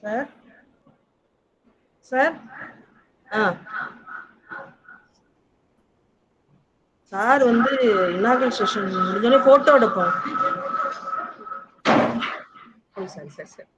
Sir sir sir வந்து inaugural session முடிஞ்சோடனே photo எடுப்போம். சரி சரி சரி.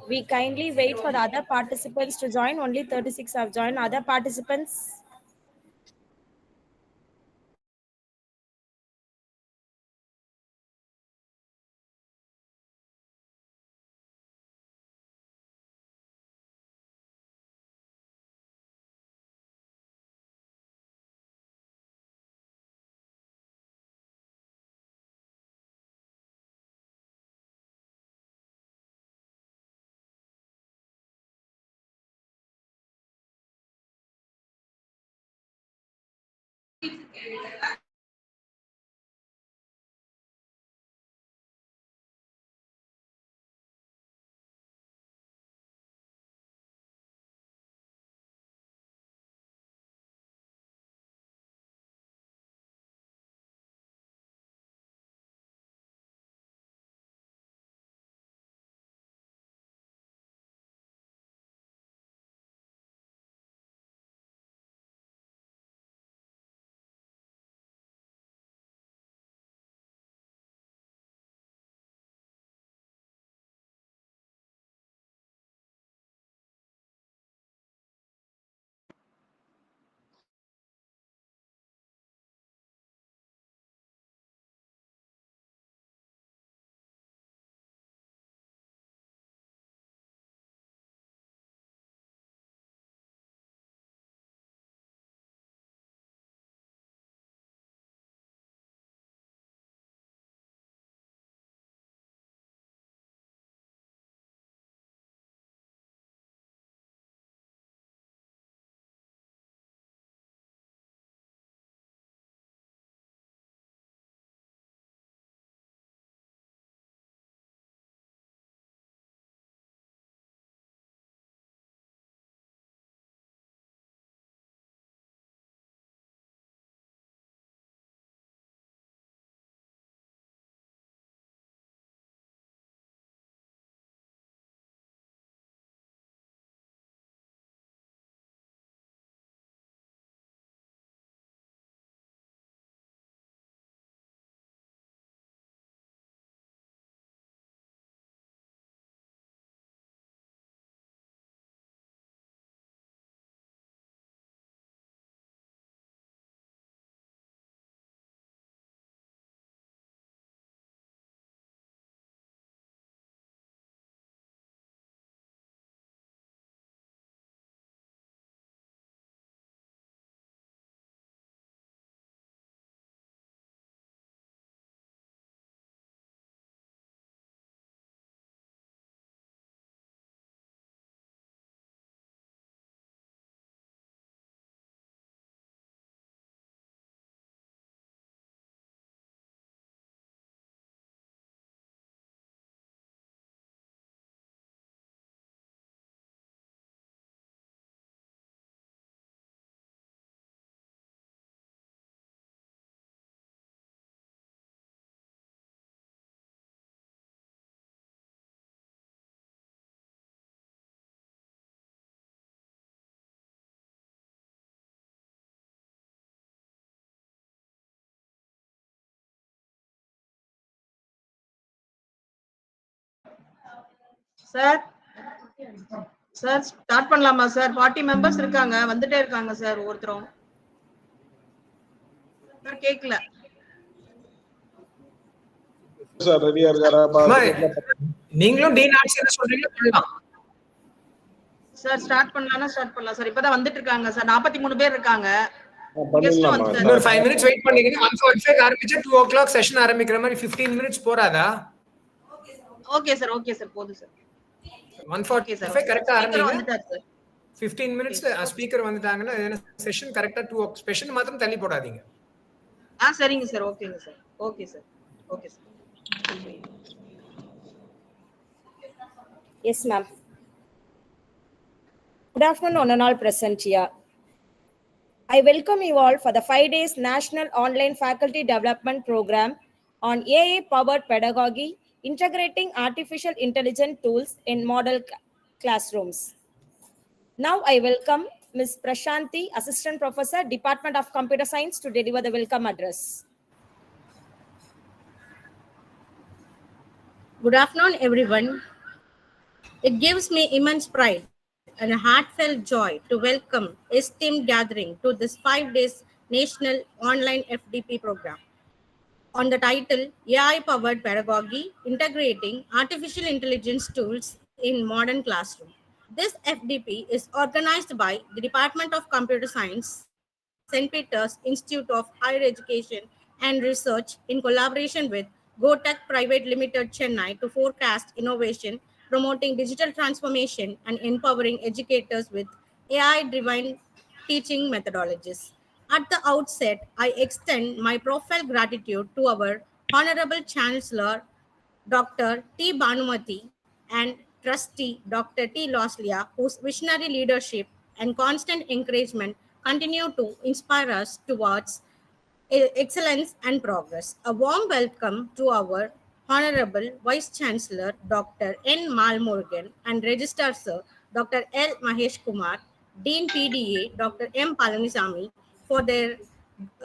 We kindly wait for the other participants to join. Only 36 have joined. Other participants? Sir sir start பண்ணலாமா sir? 40 members இருக்காங்க, வந்துட்டே இருக்காங்க சார் ஒவ்வொருத்தரும். சார் கேக்கல சார். ரெடியா இருக்காரா? நீங்களும் டீன் ஆட்சியர் சொல்றீங்க பண்ணலாம் சார். ஸ்டார்ட் பண்ணலாம்னா ஸ்டார்ட் பண்ணலாம் சார். இப்பதான் வந்துட்டு இருக்காங்க சார். 43 பேர் இருக்காங்க. பண்ணிடலாமா வந்துட்டாரு. இன்னொரு 5 minutes வெயிட் பண்ணீங்கன்னா 1:45 ஆரம்பிச்சு 2 o'clock செஷன் ஆரம்பிக்கிற மாதிரி 15 minutes போறாதா? ஓகே சார், ஓகே சார், போதும் சார். ஓகே சார், 1:45 கரெக்டா ஸ்பீக்கர் ஆரம்பிங்க. வந்துட்டாரு சார். 15 minutes ஸ்பீக்கர் வந்துட்டாங்கன்னா செஷன் கரெக்டா 2 o'clock. செஷன் மாத்திரம் தள்ளி போடாதீங்க. சரிங்க சார், ஓகேங்க sir. Okay sir, okay sir. Yes, ma'am. Good afternoon, one and all present here. I welcome you all for the 5 days National Online Faculty Development Program on AI-powered pedagogy, integrating artificial intelligence tools in model classrooms. Now I welcome Ms. Prashanti, Assistant Professor, Department of Computer Science, to deliver the welcome address. Good afternoon, everyone. It gives me immense pride and a heartfelt joy to welcome esteemed gathering to this 5 days National Online FDP program on the title AI-powered pedagogy, integrating artificial intelligence tools in modern classroom. This FDP is organized by the Department of Computer Science, St. Peter's Institute of Higher Education and Research in collaboration with GoTech Private Limited Chennai to forecast innovation, promoting digital transformation and empowering educators with AI-driven teaching methodologies. At the outset, I extend my profound gratitude to our Honorable Chancellor, Dr. T. Bhanumati, and Trustee Dr. T. Loslia, whose visionary leadership and constant encouragement continue to inspire us towards excellence and progress. A warm welcome to our Honorable Vice Chancellor Dr. N. Malmurgan and Registrar Sir Dr. L. Mahesh Kumar, Dean PDA Dr. M. Palanisamy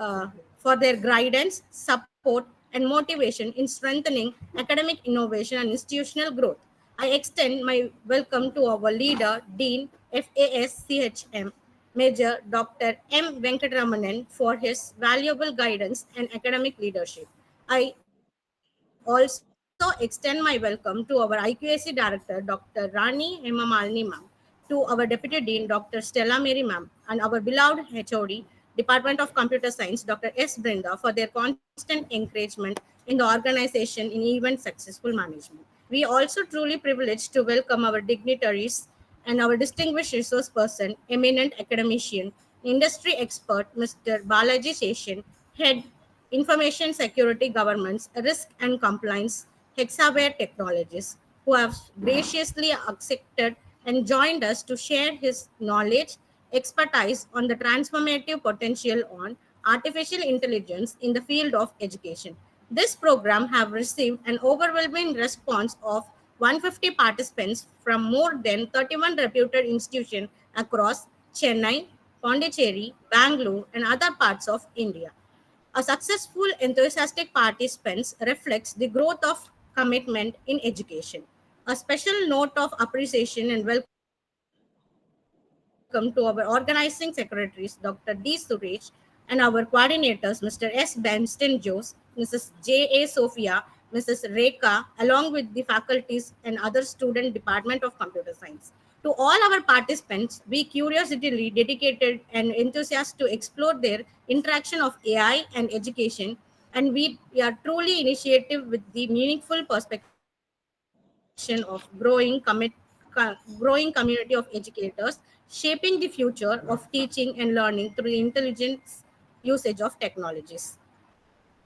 uh, for their guidance, support, and motivation in strengthening academic innovation and institutional growth. I extend my welcome to our leader, Dean FASCHM, Major Dr. M. Venkatramanan, for his valuable guidance and academic leadership. I also extend my welcome to our IQAC Director, Dr. Rani Hemamalini ma'am, to our Deputy Dean, Dr. Stella Mary ma'am, and our beloved HOD, Department of Computer Science, Dr. S. Brenda, for their constant encouragement in the organization in even successful management. We also truly privileged to welcome our dignitaries and our distinguished resource person, eminent academician, industry expert, Mr. Balaji Seshan, Head Information Security Governance, Risk and Compliance, Hexaware Technologies, who have graciously accepted and joined us to share his knowledge, expertise on the transformative potential on artificial intelligence in the field of education. This program have received an overwhelming response of 150 participants from more than 31 reputed institutions across Chennai, Pondicherry, Bangalore, and other parts of India. A successful, enthusiastic participants reflects the growth of commitment in education. A special note of appreciation and welcome to our organizing secretaries, Dr. D. Suresh, and our coordinators, Mr. S. Benston Jose, Mrs. J. A. Sophia, Mrs. Rekha, along with the faculties and other student Department of Computer Science. To all our participants, we curiosity dedicated and enthusiasts to explore their interaction of AI and education, and we are truly initiative with the meaningful perspective of growing community of educators, shaping the future of teaching and learning through the intelligent usage of technologies.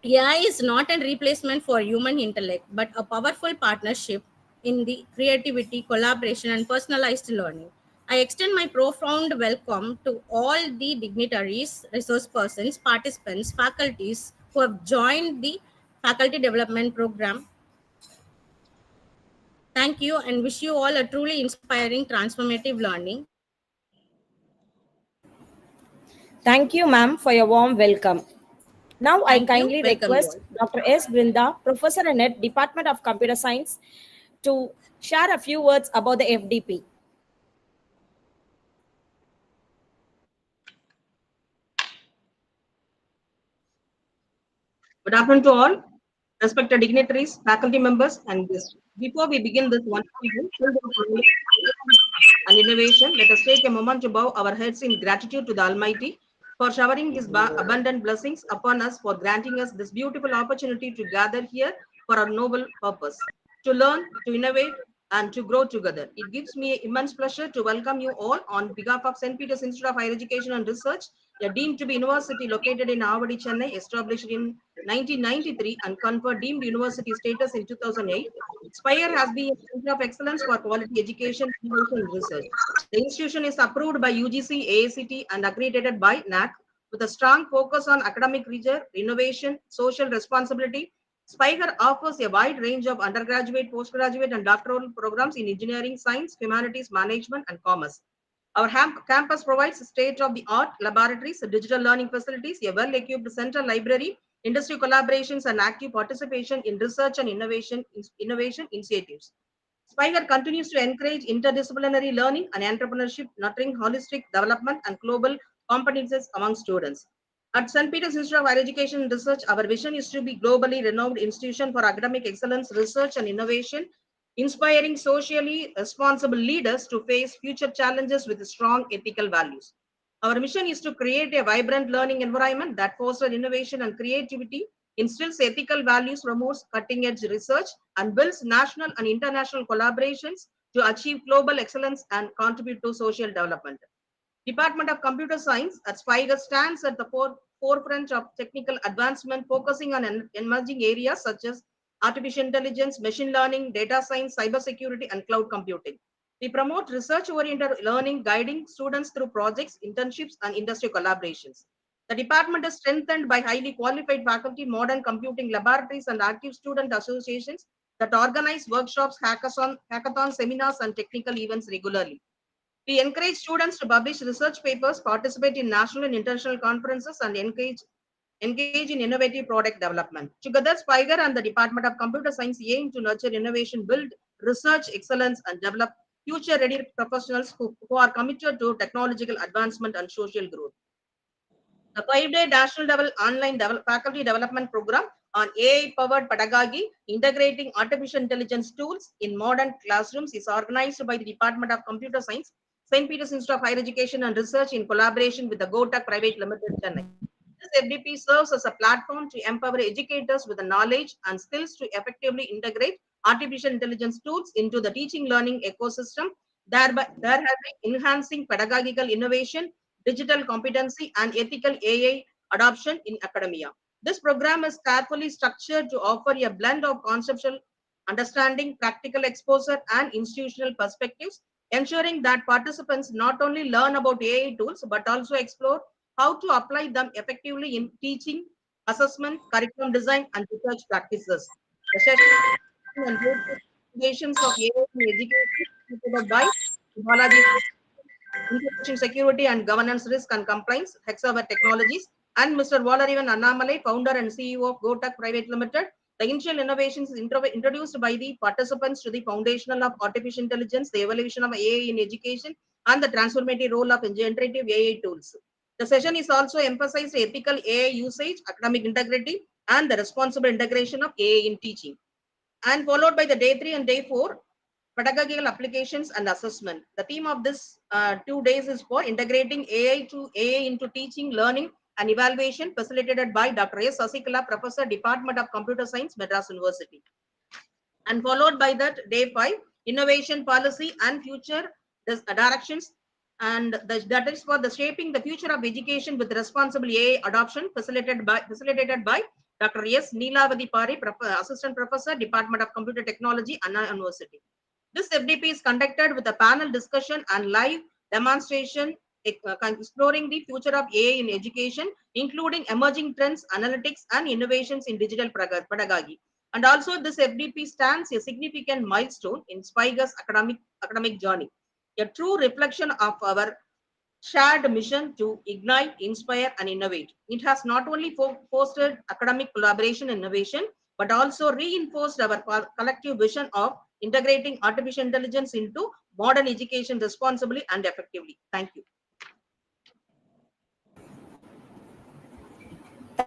AI is not a replacement for human intellect, but a powerful partnership in the creativity, collaboration, and personalized learning. I extend my profound welcome to all the dignitaries, resource persons, participants, faculties who have joined the faculty development program. Thank you and wish you all a truly inspiring, transformative learning. Thank you, ma'am, for your warm welcome. Now I Thank you. kindly Welcome you request all. Dr. S. Brinda, Professor and Head, Department of Computer Science, to share a few words about the FDP. Good afternoon to all, respected dignitaries, faculty members, and guests. Before we begin this wonderful day filled with knowledge and innovation, let us take a moment to bow our heads in gratitude to the Almighty for showering his abundant blessings upon us, for granting us this beautiful opportunity to gather here for our noble purpose, to learn, to innovate, and to grow together. It gives me immense pleasure to welcome you all on behalf of St. Peter's Institute of Higher Education and Research, a deemed to be university located in Avadi, Chennai, established in 1993 and conferred deemed university status in 2008. Spire has been a center of excellence for quality education, innovation, and research. The institution is approved by UGC, AACT, and accredited by NAC with a strong focus on academic rigor, innovation, social responsibility. Spire offers a wide range of undergraduate, postgraduate, and doctoral programs in engineering, science, humanities, management, and commerce. Our campus provides state-of-the-art laboratories, digital learning facilities, a well-equipped central library, industry collaborations, and active participation in research and innovation initiatives. Spire continues to encourage interdisciplinary learning and entrepreneurship, nurturing holistic development and global competences among students. At St. Peter's Institute of Higher Education and Research, our vision is to be globally renowned institution for academic excellence, research, and innovation, inspiring socially responsible leaders to face future challenges with strong ethical values. Our mission is to create a vibrant learning environment that fosters innovation and creativity, instills ethical values, promotes cutting-edge research, and builds national and international collaborations to achieve global excellence and contribute to social development. Department of Computer Science at Spire stands at the forefront of technical advancement, focusing on emerging areas such as artificial intelligence, machine learning, data science, cybersecurity, and cloud computing. We promote research-oriented learning, guiding students through projects, internships, and industry collaborations. The department is strengthened by highly qualified faculty, modern computing laboratories, and active student associations that organize workshops, hackathons, seminars, and technical events regularly. We encourage students to publish research papers, participate in national and international conferences, and engage in innovative product development. Together, Spire and the Department of Computer Science aim to nurture innovation, build research excellence, and develop future-ready professionals who are committed to technological advancement and social growth. The 5-day national level online faculty development program on AI-powered pedagogy, integrating artificial intelligence tools in modern classrooms, is organized by the Department of Computer Science, St. Peter's Institute of Higher Education and Research in collaboration with the GoTech Private Limited, Chennai. This FDP serves as a platform to empower educators with the knowledge and skills to effectively integrate artificial intelligence tools into the teaching learning ecosystem, thereby enhancing pedagogical innovation, digital competency, and ethical AI adoption in academia. This program is carefully structured to offer a blend of conceptual understanding, practical exposure, and institutional perspectives, ensuring that participants not only learn about AI tools but also explore how to apply them effectively in teaching, assessment, curriculum design, and research practices. The session and foundations of AI in education supported by Balaji Information Security and Governance Risk and Compliance, Hexaver Technologies, and Mr. Valarivan Annamalai, founder and CEO of GoTech Private Limited. The initial innovations introduced by the participants to the foundational of artificial intelligence, the evolution of AI in education, and the transformative role of generative AI tools. The session is also emphasized ethical AI usage, academic integrity, and the responsible integration of AI in teaching. And followed by the day 3 and day 4, pedagogical applications and assessment. The theme of this 2 days is for integrating AI into teaching, learning, and evaluation, facilitated by Dr. S. Sasikala, Professor, Department of Computer Science, Madras University. And followed by that, day 5, innovation policy and future directions. And that is for the shaping the future of education with responsible AI adoption, facilitated by Dr. S. Neelavadi Pari, Assistant Professor, Department of Computer Technology, Anna University. This FDP is conducted with a panel discussion and live demonstration exploring the future of AI in education, including emerging trends, analytics, and innovations in digital pedagogy. And also, this FDP stands a significant milestone in Spire's academic journey, a true reflection of our shared mission to ignite, inspire, and innovate. It has not only fostered academic collaboration and innovation, but also reinforced our collective vision of integrating artificial intelligence into modern education responsibly and effectively. Thank you.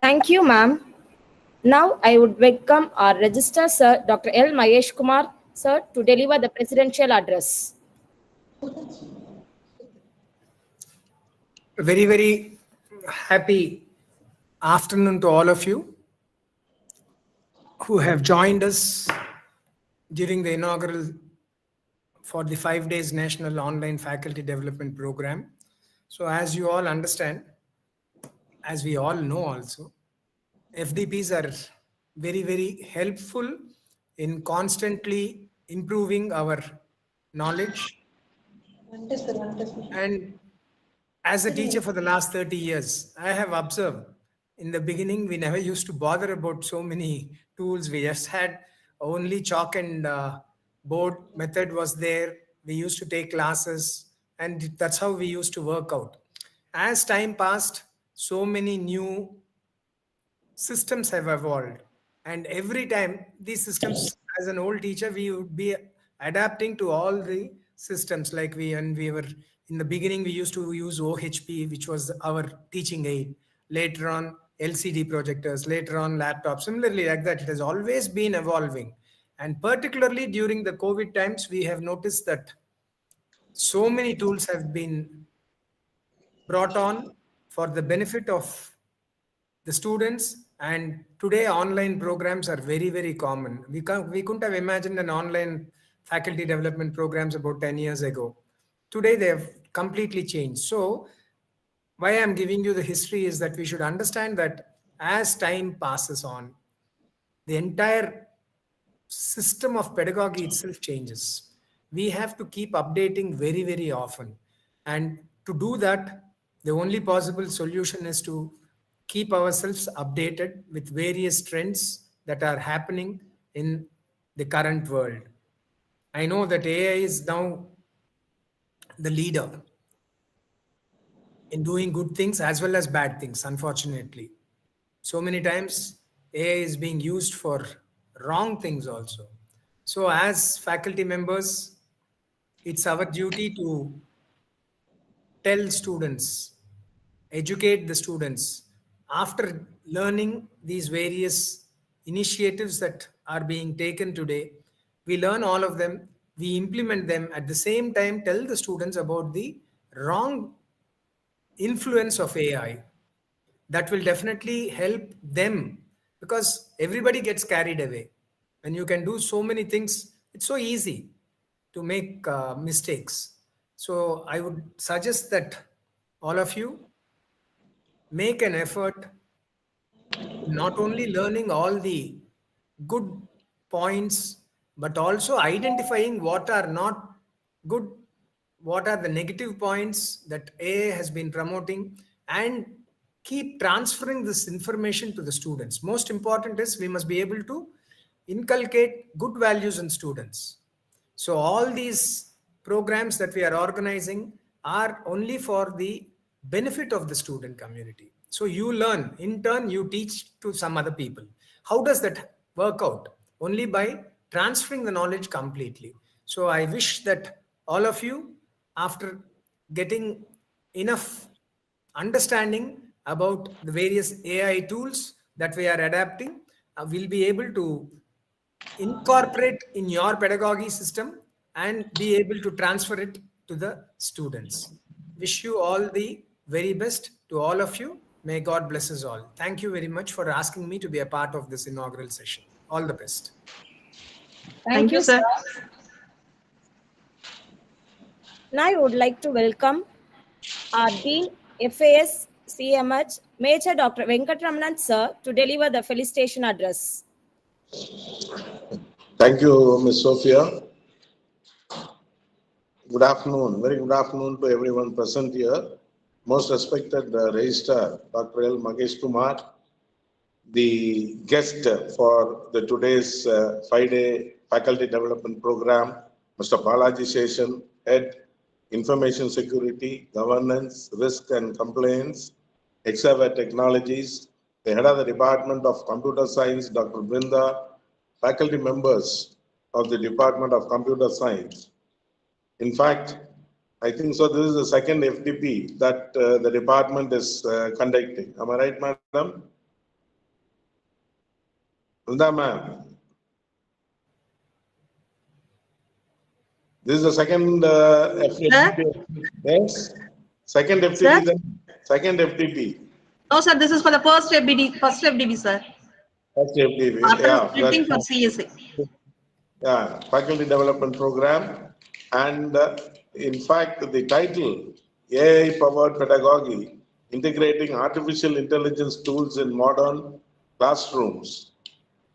Thank you, ma'am. Now I would welcome our Registrar Sir, Dr. L. Mahesh Kumar, sir, to deliver the presidential address. Very, very happy afternoon to all of you who have joined us during the inaugural for the 5 days National Online Faculty Development Program. So as you all understand, as we all know also, FDPs are very, very helpful in constantly improving our knowledge. And as a teacher for the last 30 years, I have observed in the beginning, we never used to bother about so many tools. We just had only chalk and board method was there. We used to take classes, and that's how we used to work out. As time passed, so many new systems have evolved, and every time these systems, as an old teacher, we would be adapting to all the systems. Like when we were in the beginning, we used to use OHP, which was our teaching aid. Later on, LCD projectors, later on laptops. Similarly, like that, it has always been evolving. And particularly during the COVID times, we have noticed that so many tools have been brought on for the benefit of the students. And today online programs are very, very common. We couldn't have imagined an online faculty development programs about 10 years ago. Today they have completely changed. So why I'm giving you the history is that we should understand that as time passes on, the entire system of pedagogy itself changes. We have to keep updating very, very often. And to do that, the only possible solution is to keep ourselves updated with various trends that are happening in the current world. I know that AI is now the leader in doing good things as well as bad things, unfortunately. So many times AI is being used for wrong things also. So as faculty members, it's our duty to tell students, educate the students. After learning these various initiatives that are being taken today, we learn all of them, we implement them, at the same time tell the students about the wrong influence of AI. That will definitely help them, because everybody gets carried away. When you can do so many things, it's so easy to make mistakes. So I would suggest that all of you make an effort, not only learning all the good points, but also identifying what are not good, what are the negative points that AA has been promoting, and keep transferring this information to the students. Most important is we must be able to inculcate good values in students. So all these programs that we are organizing are only for the benefit of the student community. So you learn, in turn, you teach to some other people. How does that work out? Only by transferring the knowledge completely. So I wish that all of you, after getting enough understanding about the various AI tools that we are adapting, will be able to incorporate in your pedagogy system and be able to transfer it to the students. Wish you all the very best to all of you. May God bless us all. Thank you very much for asking me to be a part of this inaugural session. All the best. Thank you, sir. Now I would like to welcome our Dean FAS CMH, Major Dr. Venkatramanan sir, to deliver the felicitation address. Thank you, Ms. Sophia. Good afternoon, very good afternoon to everyone present here. Most respected Registrar, Dr. L. Magesh Kumar, the guest for the today's 5-day faculty development program, Mr. Balaji Session, Head, Information Security, Governance, Risk and Compliance, Exaver Technologies, the Head of the Department of Computer Science, Dr. Brinda, faculty members of the Department of Computer Science. In fact, I think so this is the second FDP that the department is conducting. Am I right, madam? Brinda ma'am. This is the second FDP. Yes? Second FDP. Second FDP. No, sir, this is for the first FDB, sir. First FDP, After yeah, splitting for CSA. yeah, faculty development program. And in fact, the title, AI powered pedagogy, integrating artificial intelligence tools in modern classrooms,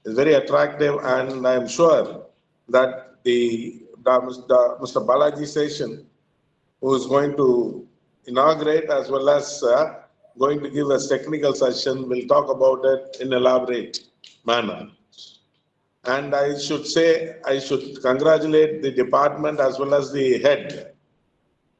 is very attractive. And I'm sure that Mr. Balaji session, who is going to inaugurate as well as going to give us technical session, will talk about it in elaborate manner. And I should say, I should congratulate the department as well as the head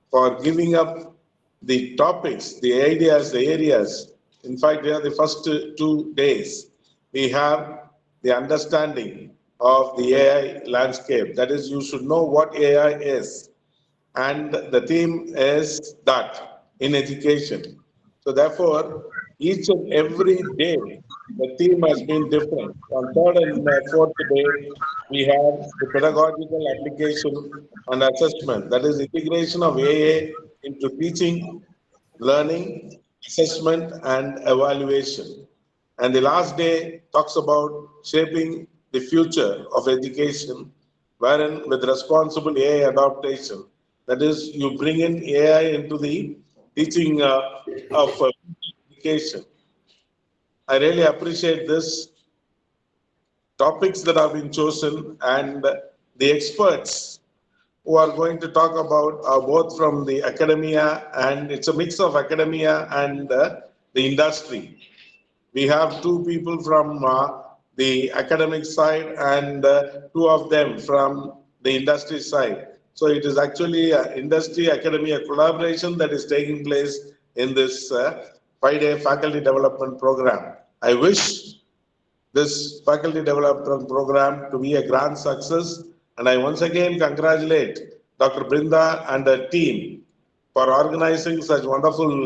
for giving up the topics, the ideas, the areas. In fact, the first 2 days, we have the understanding of the AI landscape. That is, you should know what AI is. And the theme is that in education. So therefore, each and every day, the theme has been different. On third and fourth day, we have the pedagogical application and assessment. That is integration of AI into teaching, learning, assessment, and evaluation. And the last day talks about shaping the future of education, wherein with responsible AI adaptation, that is, you bring in AI into the teaching of education. I really appreciate this topics that have been chosen, and the experts who are going to talk about are both from the academia, and it's a mix of academia and the industry. We have two people from the academic side and two of them from the industry side. So it is actually industry academia collaboration that is taking place in this 5-day faculty development program. I wish this faculty development program to be a grand success. And I once again congratulate Dr. Brinda and her team for organizing such wonderful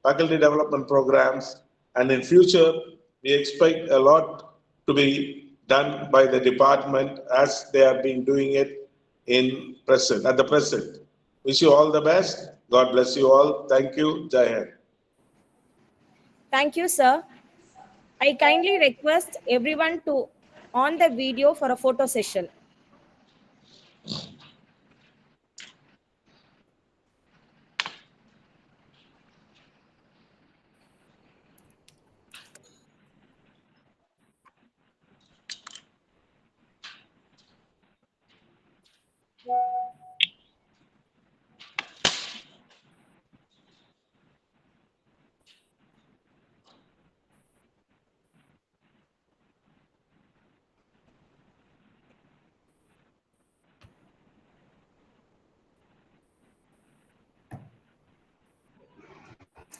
faculty development programs. And in future, we expect a lot to be done by the department as they have been doing it at the present. Wish you all the best. God bless you all. Thank you. Jai Hind. Thank you, sir. I kindly request everyone to on the video for a photo session.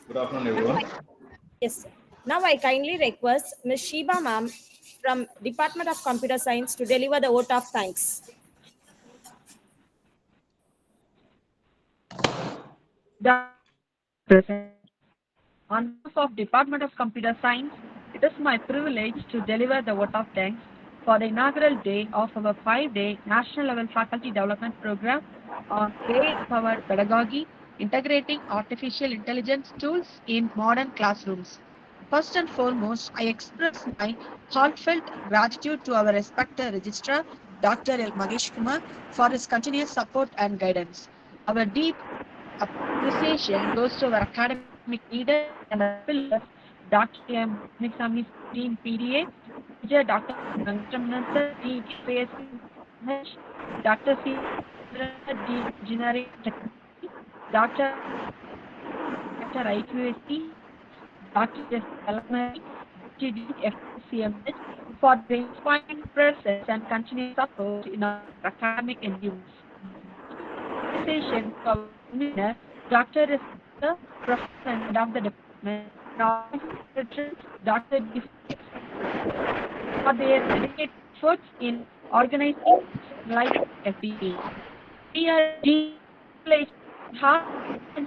Good afternoon, everyone. Yes, sir. Now I kindly request Ms. Sheba ma'am from Department of Computer Science to deliver the vote of thanks. On behalf of Department of Computer Science, it is my privilege to deliver the vote of thanks for the inaugural day of our 5-day national level faculty development program on AI-powered pedagogy, integrating artificial intelligence tools in modern classrooms. First and foremost, I express my heartfelt gratitude to our respected registrar, Dr. L. Magesh Kumar, for his continuous support and guidance. Our deep appreciation goes to our academic leaders and our pillars, Dr. M. Niksami, Dean PDA, Major Dr. Venkataraman sir, Dean FASH, Dr. C. Chandran, Dean Engineering Technology, Dr. Dr. IQAC, Dr. S. Alamari, Dean FCMS, for the inspiring presence and continuous support in our academic endeavors. Appreciation to our convener, Dr. S. Professor and Head of the Department, and our Secretary, Dr. D. for their dedicated efforts in organizing like FDP. We are deeply hard and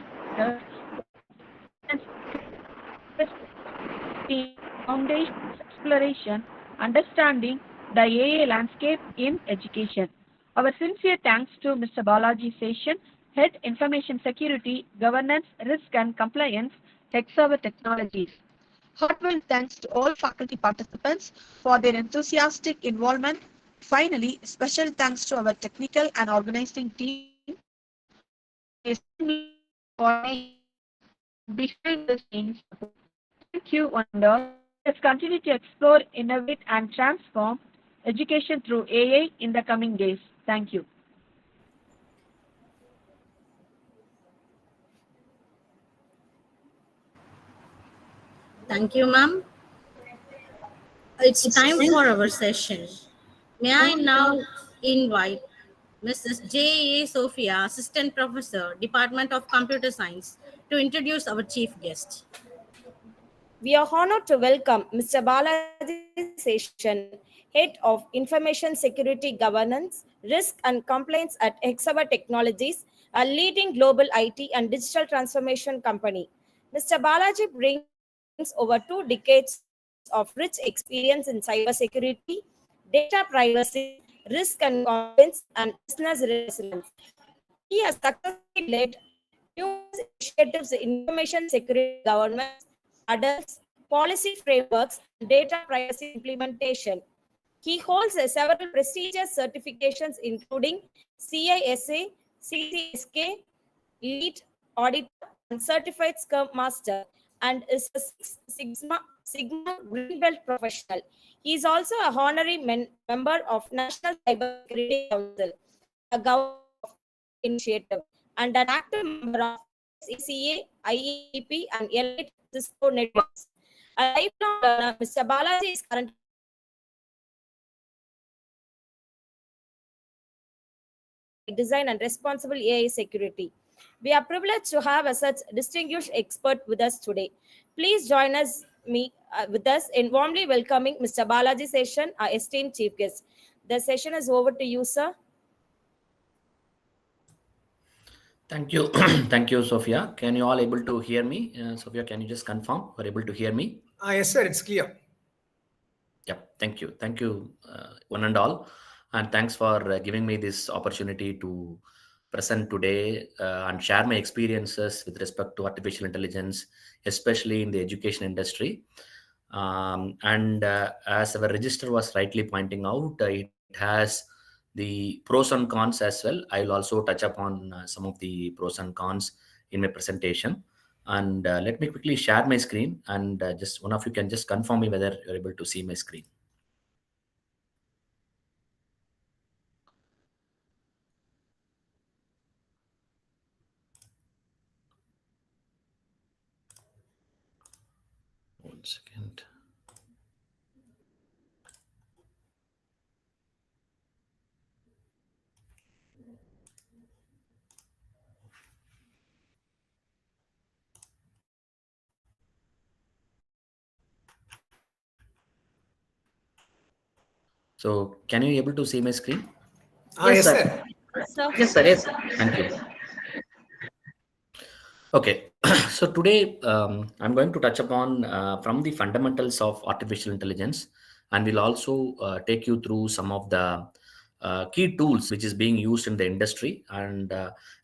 foundation exploration, understanding the AA landscape in education. Our sincere thanks to Mr. Balaji Session, Head Information Security, Governance, Risk and Compliance, Hexaver Technologies. Heartfelt thanks to all faculty participants for their enthusiastic involvement. Finally, special thanks to our technical and organizing team for their seamless coordination and behind the scenes support. Thank you, one and all. Let's continue to explore, innovate, and transform education through AI in the coming days. Thank you. Thank you, ma'am. It's time for our session. May I now invite Mrs. J. A. Sophia, Assistant Professor, Department of Computer Science, to introduce our chief guest. We are honored to welcome Mr. Balaji Session, Head of Information Security Governance, Risk and Compliance at Hexaver Technologies, a leading global IT and digital transformation company. Mr. Balaji brings over 2 decades of rich experience in cybersecurity, data privacy, risk and compliance, and business resilience. He has successfully led numerous initiatives in information security governance, adults, policy frameworks, and data privacy implementation. He holds several prestigious certifications, including CISA, CCSK, Lead Auditor, and Certified Scrum Master, and is a Sigma Green Belt professional. He is also a honorary member of National Cybersecurity Council, a government of India initiative, and an active member of SACA, IEP, and Elite Cisco networks. A lifelong learner, Mr. Balaji is currently design and responsible AI security. We are privileged to have a such distinguished expert with us today. Please join us with us in warmly welcoming Mr. Balaji Session, our esteemed chief guest. The session is over to you, sir. Thank you. Thank you, Sophia. Can you all able to hear me? Sophia, can you just confirm you're able to hear me? Yes, sir, it's clear. Yep. Thank you. Thank you, one and all. And thanks for giving me this opportunity to present today and share my experiences with respect to artificial intelligence, especially in the education industry. And as our register was rightly pointing out, it has the pros and cons as well. I'll also touch upon some of the pros and cons in my presentation. And let me quickly share my screen, and just one of you can just confirm me whether you're able to see my screen. One second. So can you able to see my screen? Yes, sir. Yes, sir. Yes, sir. Thank you. Okay, so today I'm going to touch upon from the fundamentals of artificial intelligence, and we'll also take you through some of the key tools which is being used in the industry. And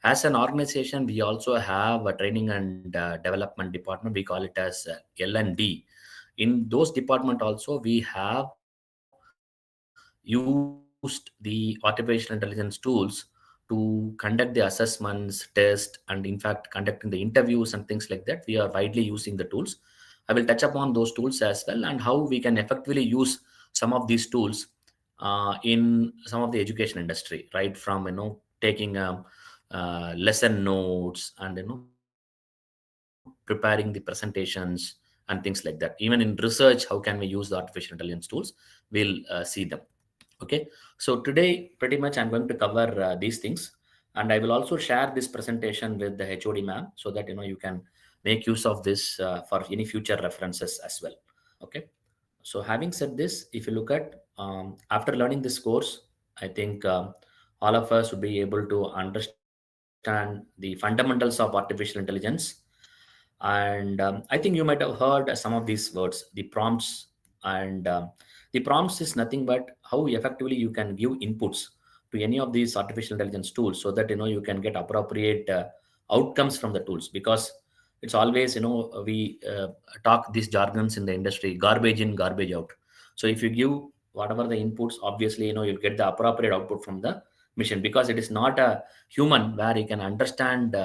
as an organization, we also have a training and development department. We call it as L&D. In those department also, we have used the artificial intelligence tools to conduct the assessments, test, and in fact conducting the interviews and things like that. We are widely using the tools. I will touch upon those tools as well, and how we can effectively use some of these tools in some of the education industry, right from taking lesson notes, and preparing the presentations and things like that. Even in research, how can we use the artificial intelligence tools? We'll see them. Okay, so today pretty much I'm going to cover these things, and I will also share this presentation with the HOD ma'am, so that you can make use of this for any future references as well. Okay, so having said this, if you look at after learning this course, I think all of us would be able to understand the fundamentals of artificial intelligence. And I think you might have heard some of these words, the prompts. And the prompts is nothing but how effectively you can give inputs to any of these artificial intelligence tools, so that you can get appropriate outcomes from the tools. Because It's always, we talk these jargons in the industry: garbage in, garbage out. So if you give whatever the inputs, obviously, you'll get the appropriate output from the machine, because it is not a human where you can understand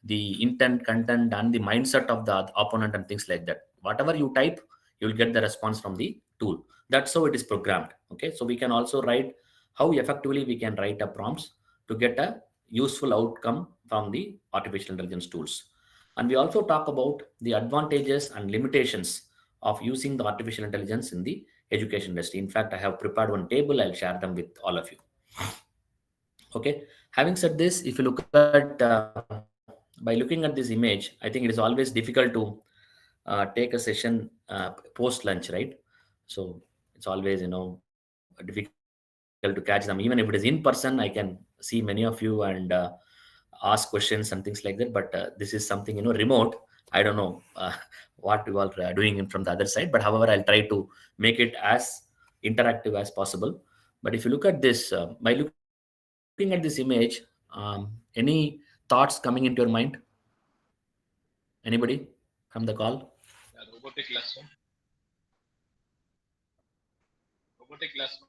the intent, content, and the mindset of the opponent and things like that. Whatever you type, you'll get the response from the tool. That's how it is programmed. Okay, so we can also write how effectively we can write a prompts to get a useful outcome from the artificial intelligence tools. And we also talk about the advantages and limitations of using the artificial intelligence in the education industry. In fact, I have prepared one table. I'll share them with all of you. Okay. Having said this, if you look at by looking at this image, I think it is always difficult to take a session post lunch, right? So it's always difficult to catch them. Even if it is in person, I can see many of you and ask questions and things like that. But this is something remote. I don't know what you all are doing from the other side. But however, I'll try to make it as interactive as possible. But if you look at this, by looking at this image, any thoughts coming into your mind? Anybody from the call? Yeah, robotic classroom. Robotic classroom.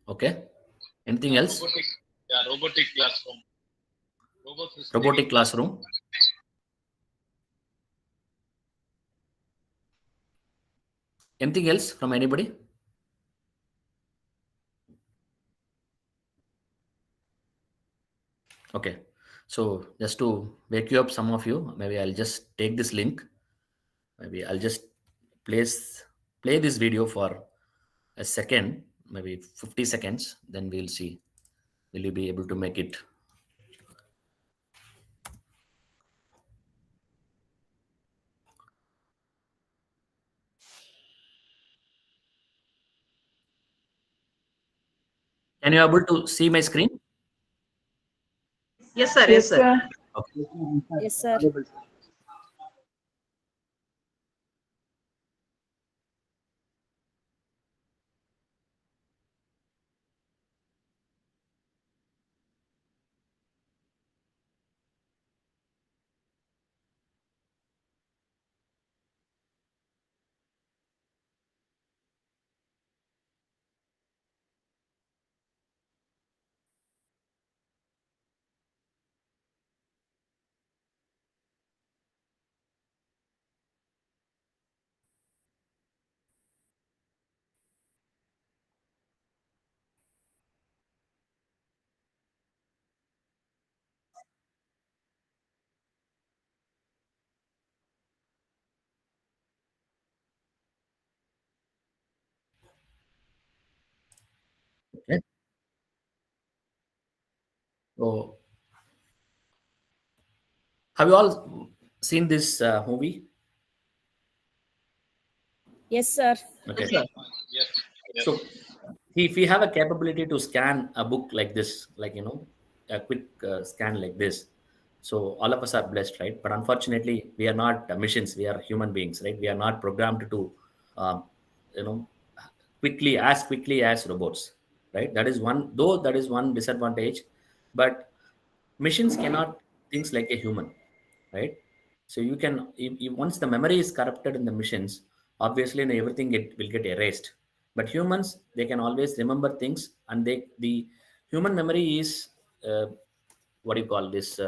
Okay. Anything Yeah, else? robotic. Yeah, robotic classroom. Robots listening in Robotic classroom. classroom. Anything else from anybody? Okay. So just to wake you up, some of you, maybe I'll just take this link. Maybe I'll just place play this video for a second, maybe 50 seconds. Then we'll see. Will you be able to make it? Can you able to see my screen? Yes, sir. Yes, Yes, sir. sir. Okay. Yes, sir. Okay. So have you all seen this movie? Yes, sir. Okay. Yes, sir. Yes. Yes. So if we have a capability to scan a book like this, like a quick scan like this, so all of us are blessed, right? But unfortunately, we are not machines. We are human beings, right? We are not programmed to, um, you know, quickly as robots, right? That is one. Though that is one disadvantage, but machines cannot think like a human, right? So you can, if once the memory is corrupted in the machines, obviously everything will get erased. But humans, they can always remember things, and the human memory is what do you call this?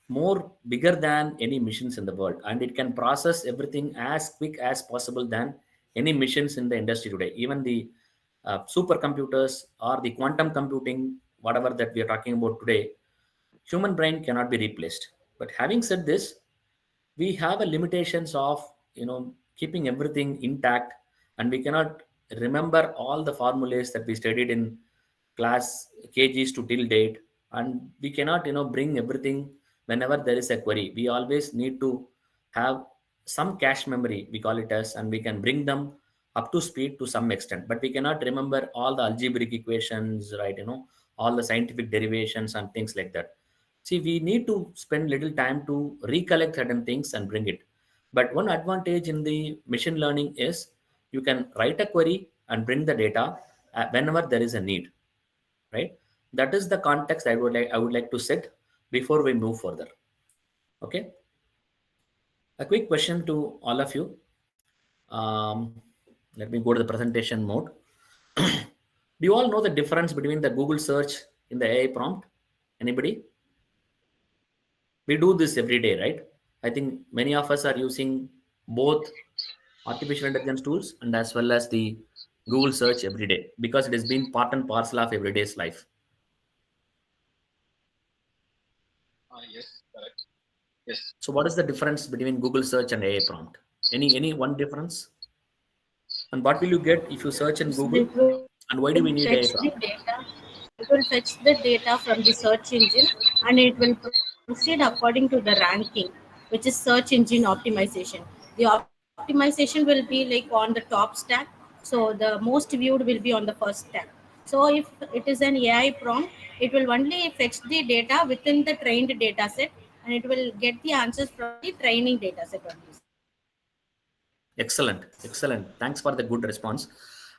More bigger than any machines in the world, and it can process everything as quick as possible than any machines in the industry today. Even the supercomputers or the quantum computing, whatever that we are talking about today, human brain cannot be replaced. But having said this, we have a limitations of keeping everything intact, and we cannot remember all the formulas that we studied in class kgs to till date. And we cannot bring everything whenever there is a query. We always need to have some cache memory, we call it as, and we can bring them up to speed to some extent, but we cannot remember all the algebraic equations, right? All the scientific derivations and things like that. See, we need to spend little time to recollect certain things and bring it. But one advantage in the machine learning is you can write a query and bring the data whenever there is a need, right? That is the context I would like to set before we move further. Okay, a quick question to all of you. Um, Let me go to the presentation mode. Do you all know the difference between the Google search in the AI prompt? Anybody? We do this every day, right? I think many of us are using both artificial intelligence tools and as well as the Google search every day because it has been part and parcel of everyday's life. Yes, correct. Yes. So what is the difference between Google search and AI prompt? Any one difference? And what will you get if you search in So Google? it will And why do we fetch need the AI prompt? data. It will fetch the data from the search engine and it will proceed according to the ranking, which is search engine optimization. The optimization will be like on the top stack, so the most viewed will be on the first stack. So if it is an AI prompt, it will only fetch the data within the trained data set and it will get the answers from the training data set only. Excellent, excellent. Thanks for the good response.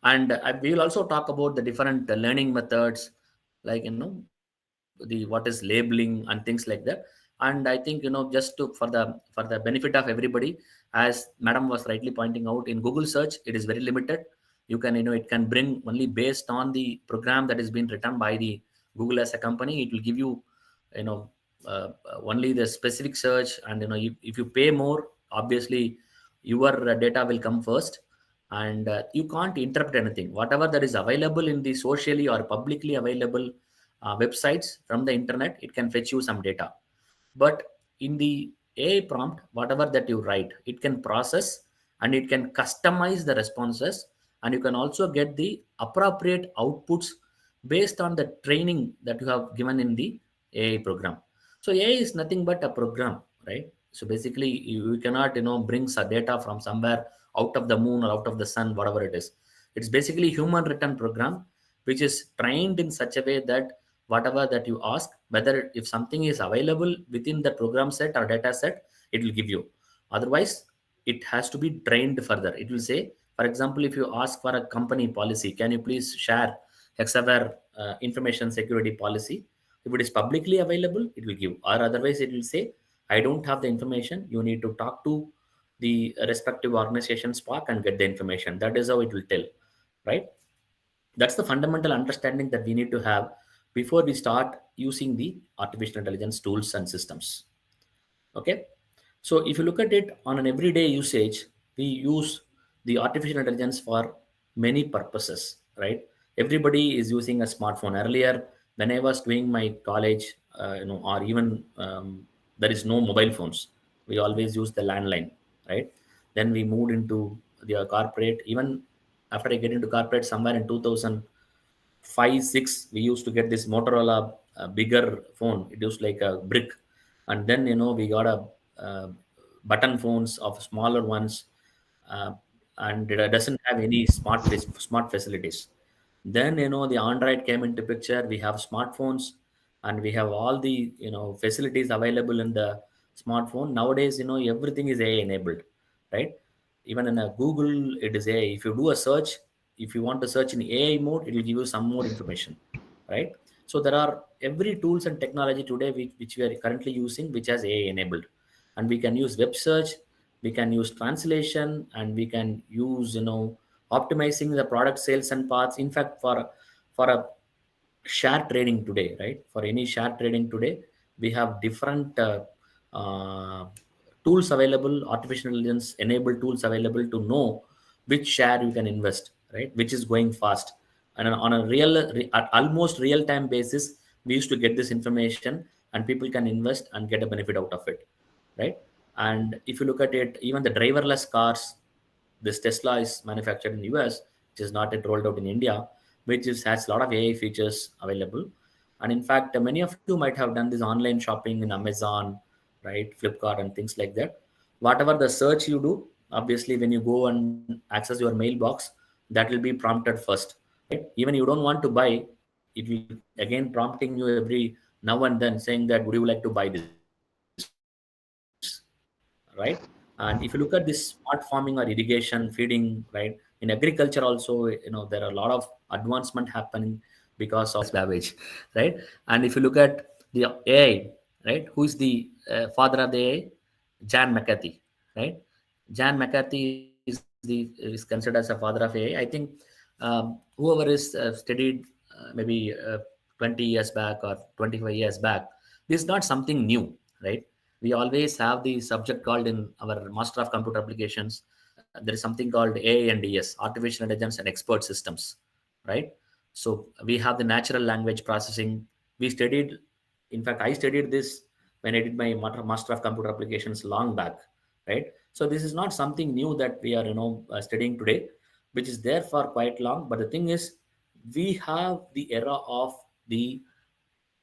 And we will also talk about the different learning methods, like the what is labeling and things like that. And I think just to for the benefit of everybody, as Madam was rightly pointing out, in Google search it is very limited. You can it can bring only based on the program that is being written by the Google as a company. It will give you you know only the specific search, and if you pay more, obviously your data will come first, and you can't interpret anything. Whatever that is available in the socially or publicly available websites from the internet, it can fetch you some data. But in the AI prompt, whatever that you write, it can process and it can customize the responses, and you can also get the appropriate outputs based on the training that you have given in the AI program. So AI is nothing but a program, right? So basically, you cannot bring some data from somewhere out of the moon or out of the sun, whatever it is. It's basically human written program which is trained in such a way that whatever that you ask, whether if something is available within the program set or data set, it will give you. Otherwise, it has to be trained further. It will say, for example, if you ask for a company policy, can you please share XFR information security policy? If it is publicly available, it will give. Or otherwise, it will say, I don't have the information. You need to talk to the respective organization Spark and get the information. That is how it will tell, right? That's the fundamental understanding that we need to have before we start using the artificial intelligence tools and systems. Okay, so if you look at it on an everyday usage, we use the artificial intelligence for many purposes, right? Everybody is using a smartphone. Earlier, when I was doing my college, or even there is no mobile phones. We always use the landline, right? Then we moved into the corporate. Even after I get into corporate, somewhere in 2005, 6, we used to get this Motorola bigger phone. It was like a brick, and then we got a button phones of smaller ones, uh, and it doesn't have any smart facilities. Then the Android came into picture. We have smartphones, and we have all the facilities available in the smartphone. Nowadays, everything is AI enabled, right? Even in a Google, it is AI. If you do a search, if you want to search in AI mode, it will give you some more information, right? So there are every tools and technology today which we are currently using which has AI enabled, and we can use web search, we can use translation, and we can use optimizing the product sales and paths. In fact, for a share trading today, right? For any share trading today, we have different uh, tools available, artificial intelligence enabled tools available to know which share you can invest, right? Which is going fast. And on a at almost real time basis, we used to get this information, and people can invest and get a benefit out of it, right? And if you look at it, even the driverless cars, this Tesla is manufactured in US, which is not yet rolled out in India, which has a lot of AI features available. And in fact, many of you might have done this online shopping in Amazon, right, Flipkart, and things like that. Whatever the search you do, obviously, when you go and access your mailbox, that will be prompted first, right? Even you don't want to buy, it will again prompting you every now and then saying that would you like to buy this, right? And if you look at this smart farming or irrigation, feeding, right, in agriculture also, there are a lot of advancement happening because of babbage, right? And if you look at the AI, right? Who is the father of the AI? Jan McCarthy, right? Jan McCarthy is considered as a father of AI. I think whoever is studied maybe 20 years back or 25 years back, this is not something new, right? We always have the subject called in our Master of Computer Applications. There is something called AI and ES, Artificial Intelligence and Expert Systems, right? So we have the natural language processing. We studied, in fact, I studied this when I did my Master of Computer Applications long back, right? So this is not something new that we are, studying today, which is there for quite long. But the thing is, we have the era of the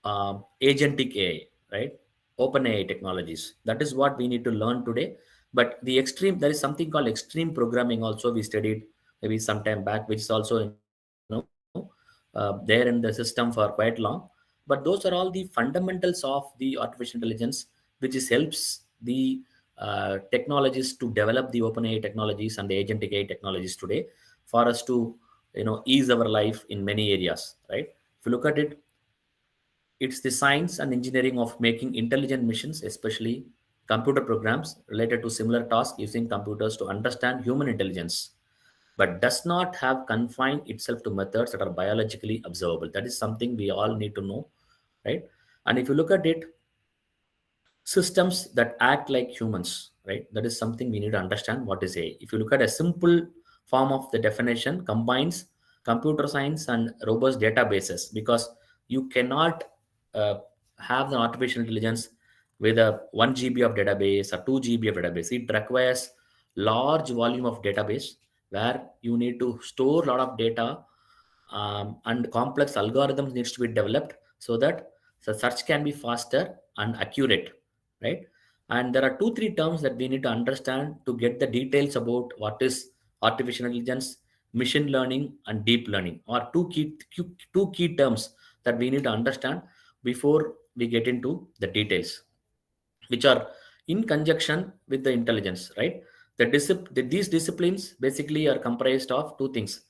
agentic AI, right? Open AI technologies. That is what we need to learn today. But the extreme, there is something called extreme programming also we studied maybe some time back, which is also, there in the system for quite long. But those are all the fundamentals of the artificial intelligence, which is helps the technologists to develop the open AI technologies and the agentic AI technologies today for us to, ease our life in many areas, right? If you look at it, it's the science and engineering of making intelligent machines, especially computer programs related to similar tasks using computers to understand human intelligence, but does not have confined itself to methods that are biologically observable. That is something we all need to know, right? And if you look at it, systems that act like humans, right? That is something we need to understand what is AI. If you look at a simple form of the definition, combines computer science and robust databases, because you cannot uh, have the artificial intelligence with a 1 GB of database or 2 GB of database. It requires large volume of database where you need to store a lot of data, and complex algorithms needs to be developed so that the search can be faster and accurate, right? And there are two three terms that we need to understand to get the details about what is artificial intelligence, machine learning and deep learning, or two key terms that we need to understand before we get into the details, which are in conjunction with the intelligence, right? These disciplines basically are comprised of two things,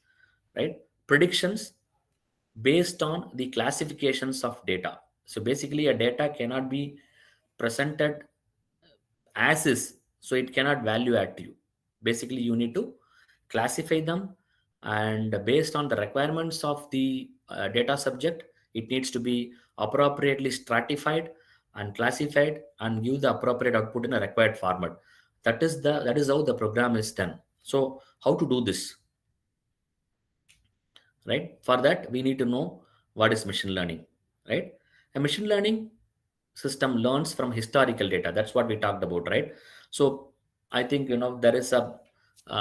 right? Predictions based on the classifications of data. So basically, a data cannot be presented as is, so it cannot value add to you. Basically, you need to classify them, and based on the requirements of the data subject, it needs to be appropriately stratified and classified and give the appropriate output in a required format. That is how the program is done. So how to do this, right? For that, we need to know what is machine learning, right? A machine learning system learns from historical data. That's what we talked about, right? So I think, there is a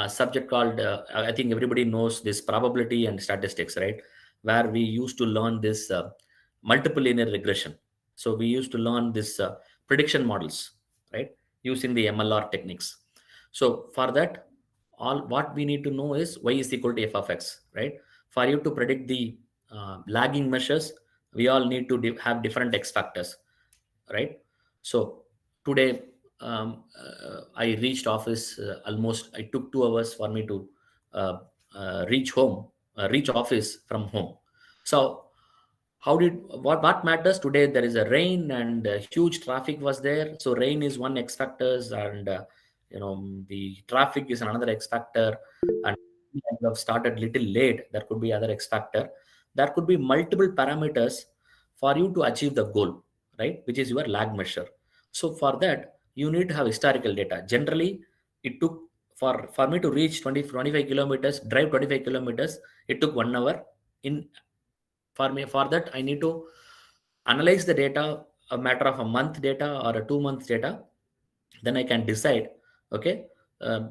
subject called, I think everybody knows this, probability and statistics, right? Where we used to learn this multiple linear regression. So we used to learn this prediction models, right? Using the MLR techniques. So for that, all what we need to know is y is equal to f of x, right? For you to predict the lagging measures, we all need to have different x factors, right? So today, I reached office, almost I took 2 hours for me to uh, reach office from home. So how did what matters today? There is a rain and huge traffic was there. So rain is one x factors, and the traffic is another x factor, and you have started little late. There could be other x factor. There could be multiple parameters for you to achieve the goal, right? Which is your lag measure. So for that, you need to have historical data. Generally, it took for me to reach 25 kilometers, drive 25 kilometers. It took 1 hour. In for that, I need to analyze the data, a matter of a month data or a 2 months data. Then I can decide, okay, uh,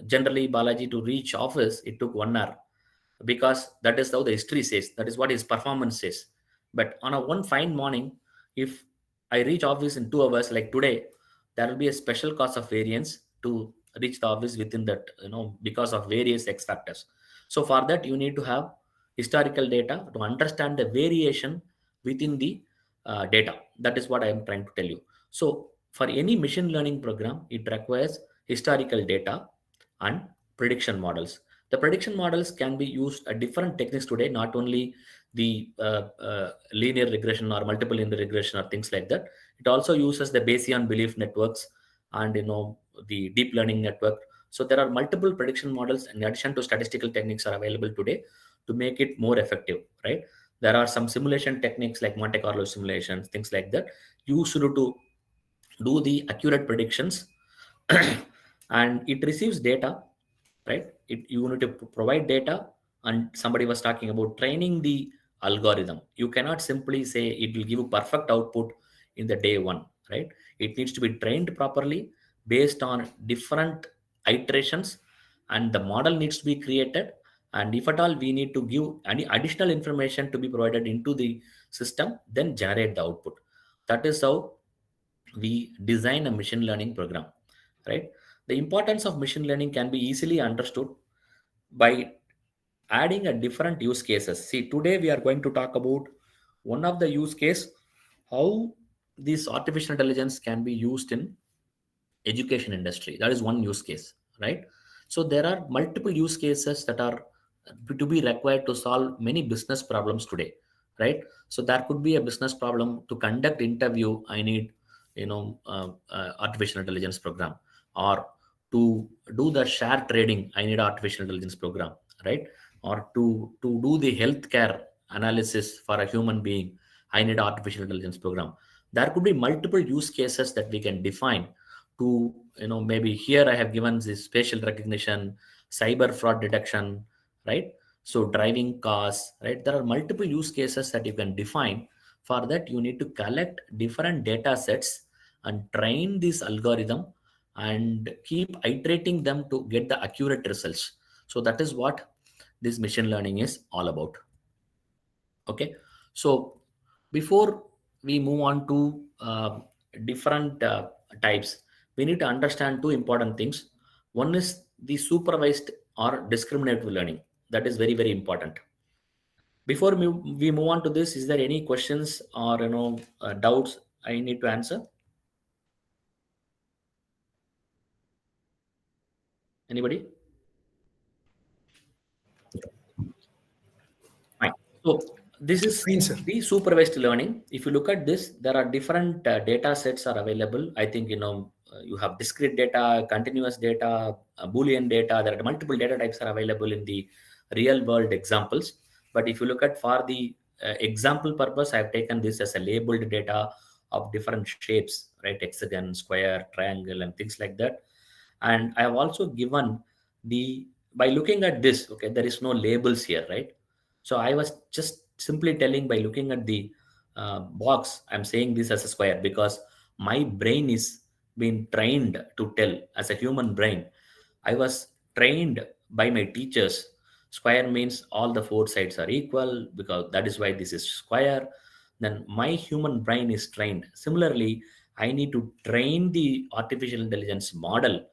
generally Balaji to reach office it took 1 hour, because that is how the history says, that is what his performance says. But on a one fine morning, if I reach office in 2 hours like today, there will be a special cost of variance to reach the office within that, because of various x factors. So for that, you need to have historical data to understand the variation within the data. That is what I am trying to tell you. So for any machine learning program, it requires historical data and prediction models. The prediction models can be used at different techniques today, not only the linear regression or multiple linear regression or things like that. It also uses the Bayesian belief networks and the deep learning network. So there are multiple prediction models in addition to statistical techniques are available today to make it more effective, right? There are some simulation techniques like Monte Carlo simulations, things like that, used to do the accurate predictions. And it receives data, right? You need to provide data. And somebody was talking about training the algorithm. You cannot simply say it will give you perfect output in the day one, right? It needs to be trained properly based on different iterations, and the model needs to be created. And if at all we need to give any additional information to be provided into the system, then generate the output. That is how we design a machine learning program, right? The importance of machine learning can be easily understood by adding a different use cases. See, today we are going to talk about one of the use case, how this artificial intelligence can be used in education industry. That is one use case, right? So there are multiple use cases that are to be required to solve many business problems today, right? So there could be a business problem to conduct interview. I need artificial intelligence program, or to do the share trading, I need artificial intelligence program, right? Or to do the healthcare analysis for a human being, I need artificial intelligence program. There could be multiple use cases that we can define to, maybe here I have given this facial recognition, cyber fraud detection, right? So driving cars, right? There are multiple use cases that you can define. For that you need to collect different data sets and train this algorithm and keep iterating them to get the accurate results. So that is what this machine learning is all about. Okay, so before we move on to different types, we need to understand two important things. One is the supervised or discriminative learning. That is very, very important. Before we move on to this, is there any questions or doubts I need to answer? Anybody? Fine. So this is Fine, sir. the supervised learning. If you look at this, there are different data sets are available. I think you have discrete data, continuous data, Boolean data. There are multiple data types are available in the real world examples. But if you look at for the example purpose, I have taken this as a labeled data of different shapes, right? Hexagon, square, triangle, and things like that. And I have also given the, by looking at this, okay, there is no labels here, right? So I was just simply telling by looking at the box, I'm saying this as a square because my brain is being trained to tell as a human brain. I was trained by my teachers. Square means all the four sides are equal, because that is why this is square. Then my human brain is trained. Similarly, I need to train the artificial intelligence model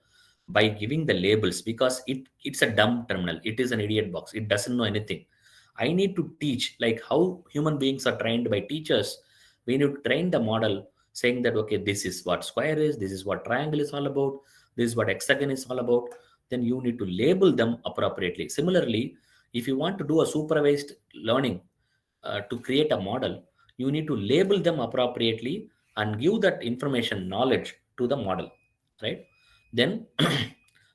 by giving the labels, because it's a dumb terminal. It is an idiot box. It doesn't know anything. I need to teach, like how human beings are trained by teachers. We need to train the model saying that, okay, this is what square is, this is what triangle is all about, this is what hexagon is all about. Then you need to label them appropriately. Similarly, if you want to do a supervised learning to create a model, you need to label them appropriately and give that information, knowledge to the model, right? Then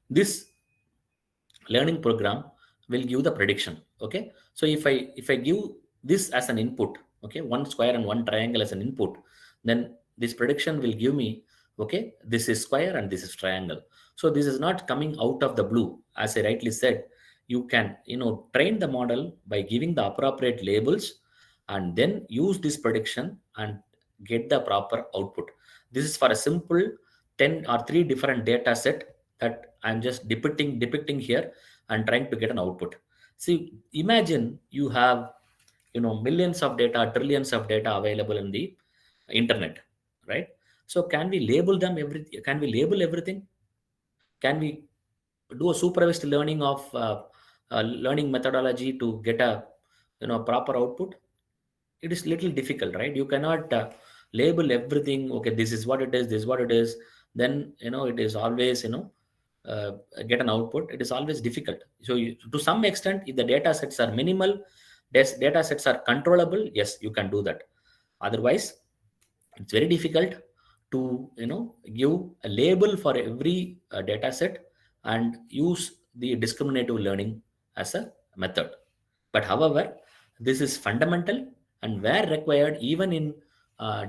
this learning program will give the prediction. Okay, so if I give this as an input, okay, one square and one triangle as an input, then this prediction will give me, okay, this is square and this is triangle. So this is not coming out of the blue. As I rightly said, you can train the model by giving the appropriate labels and then use this prediction and get the proper output. This is for a simple 10 or 3 different data set that I'm just depicting here and trying to get an output. See, imagine you have millions of data, trillions of data available in the internet, right? So can we label them everything? Can we label everything? Can we do a supervised learning of learning methodology to get a proper output? It is little difficult, right? You cannot label everything. Okay, this is what it is, this is what it is. Then it is always get an output. It is always difficult. So to some extent, if the data sets are minimal, data sets are controllable, yes, you can do that. Otherwise, it's very difficult to give a label for every data set and use the discriminative learning as a method. But however, this is fundamental, and where required, even in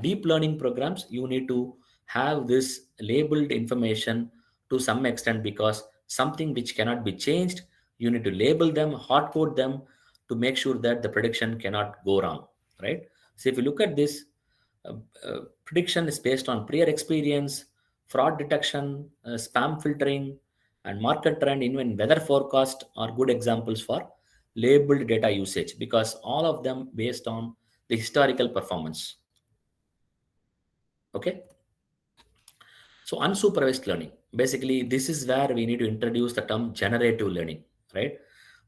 deep learning programs, you need to have this labeled information to some extent, because something which cannot be changed, you need to label them, hard code them, to make sure that the prediction cannot go wrong, right? So if you look at this, uh, prediction is based on prior experience, fraud detection, spam filtering, and market trend. Even weather forecast are good examples for labeled data usage, because all of them based on the historical performance. Okay. So unsupervised learning, basically this is where we need to introduce the term generative learning, right?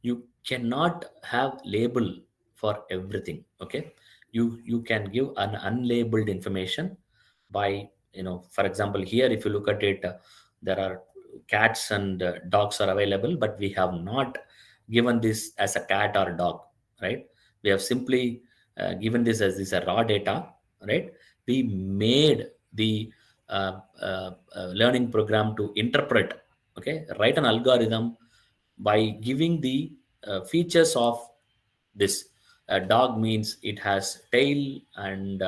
You cannot have label for everything. Okay. You can give an unlabeled information by, for example, here if you look at it, there are cats and dogs are available, but we have not given this as a cat or dog, right? We have simply given this as this a raw data, right? We made the learning program to interpret, okay, write an algorithm by giving the features of this. Dog means it has tail, and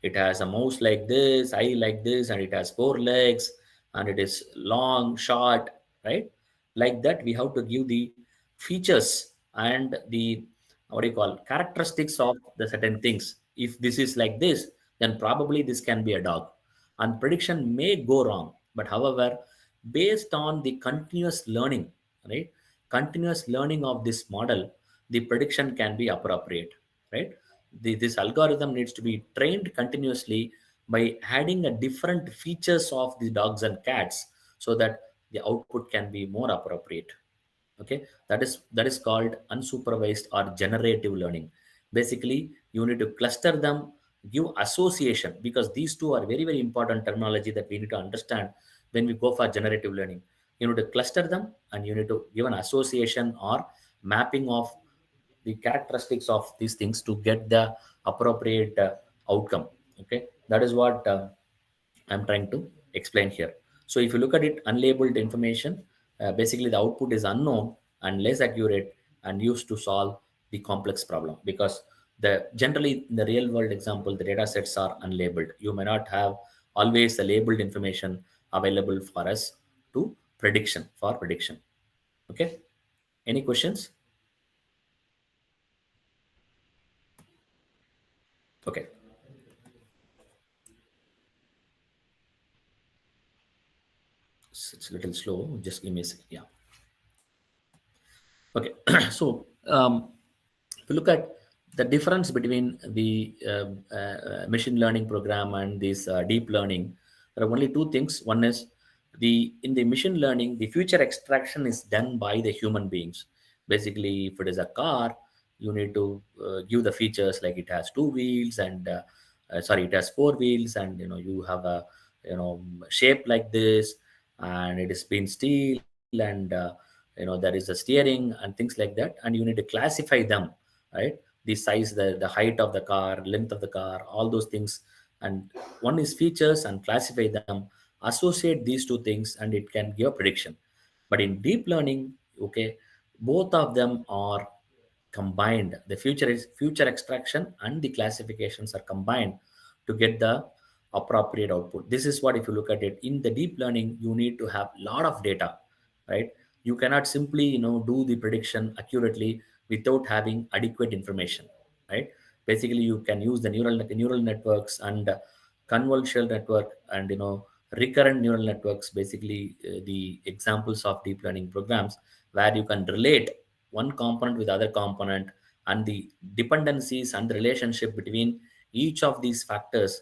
it has a mouth like this, eye like this, and it has four legs, and it is long, short, right? Like that, we have to give the features and the, what do you call, characteristics of the certain things. If this is like this, then probably this can be a dog, and prediction may go wrong. But however, based on the continuous learning, right, continuous learning of this model, the prediction can be appropriate, right? This algorithm needs to be trained continuously by adding a different features of the dogs and cats, so that the output can be more appropriate. Okay, that is called unsupervised or generative learning. Basically, you need to cluster them, give association, because these two are very very important terminology that we need to understand when we go for generative learning. You need to cluster them, and you need to give an association or mapping of the characteristics of these things to get the appropriate outcome. Okay, that is what I'm trying to explain here. So if you look at it, unlabeled information, basically the output is unknown and less accurate, and used to solve the complex problem, because the generally in the real world example, the data sets are unlabeled. You may not have always the labeled information available for us to prediction. Okay. Any questions? Okay. It's a little slow. Just give me a second. Yeah. Okay. So if you look at the difference between the machine learning program and this deep learning, there are only two things. One is, the in the machine learning, the future extraction is done by the human beings. Basically, if it is a car, you need to give the features like it has two wheels, and sorry, it has four wheels, and you have a shape like this, and it is been steel, and there is a steering and things like that, and you need to classify them, right? The size, the height of the car, length of the car, all those things. And one is features and classify them, associate these two things, and it can give a prediction. But in deep learning, okay, both of them are combined. The future extraction and the classifications are combined to get the appropriate output. This is what, if you look at it, in the deep learning, you need to have a lot of data, right? You cannot simply do the prediction accurately without having adequate information, right? Basically, you can use the neural networks and convolutional network, and recurrent neural networks, basically the examples of deep learning programs, where you can relate one component with other component, and the dependencies and the relationship between each of these factors,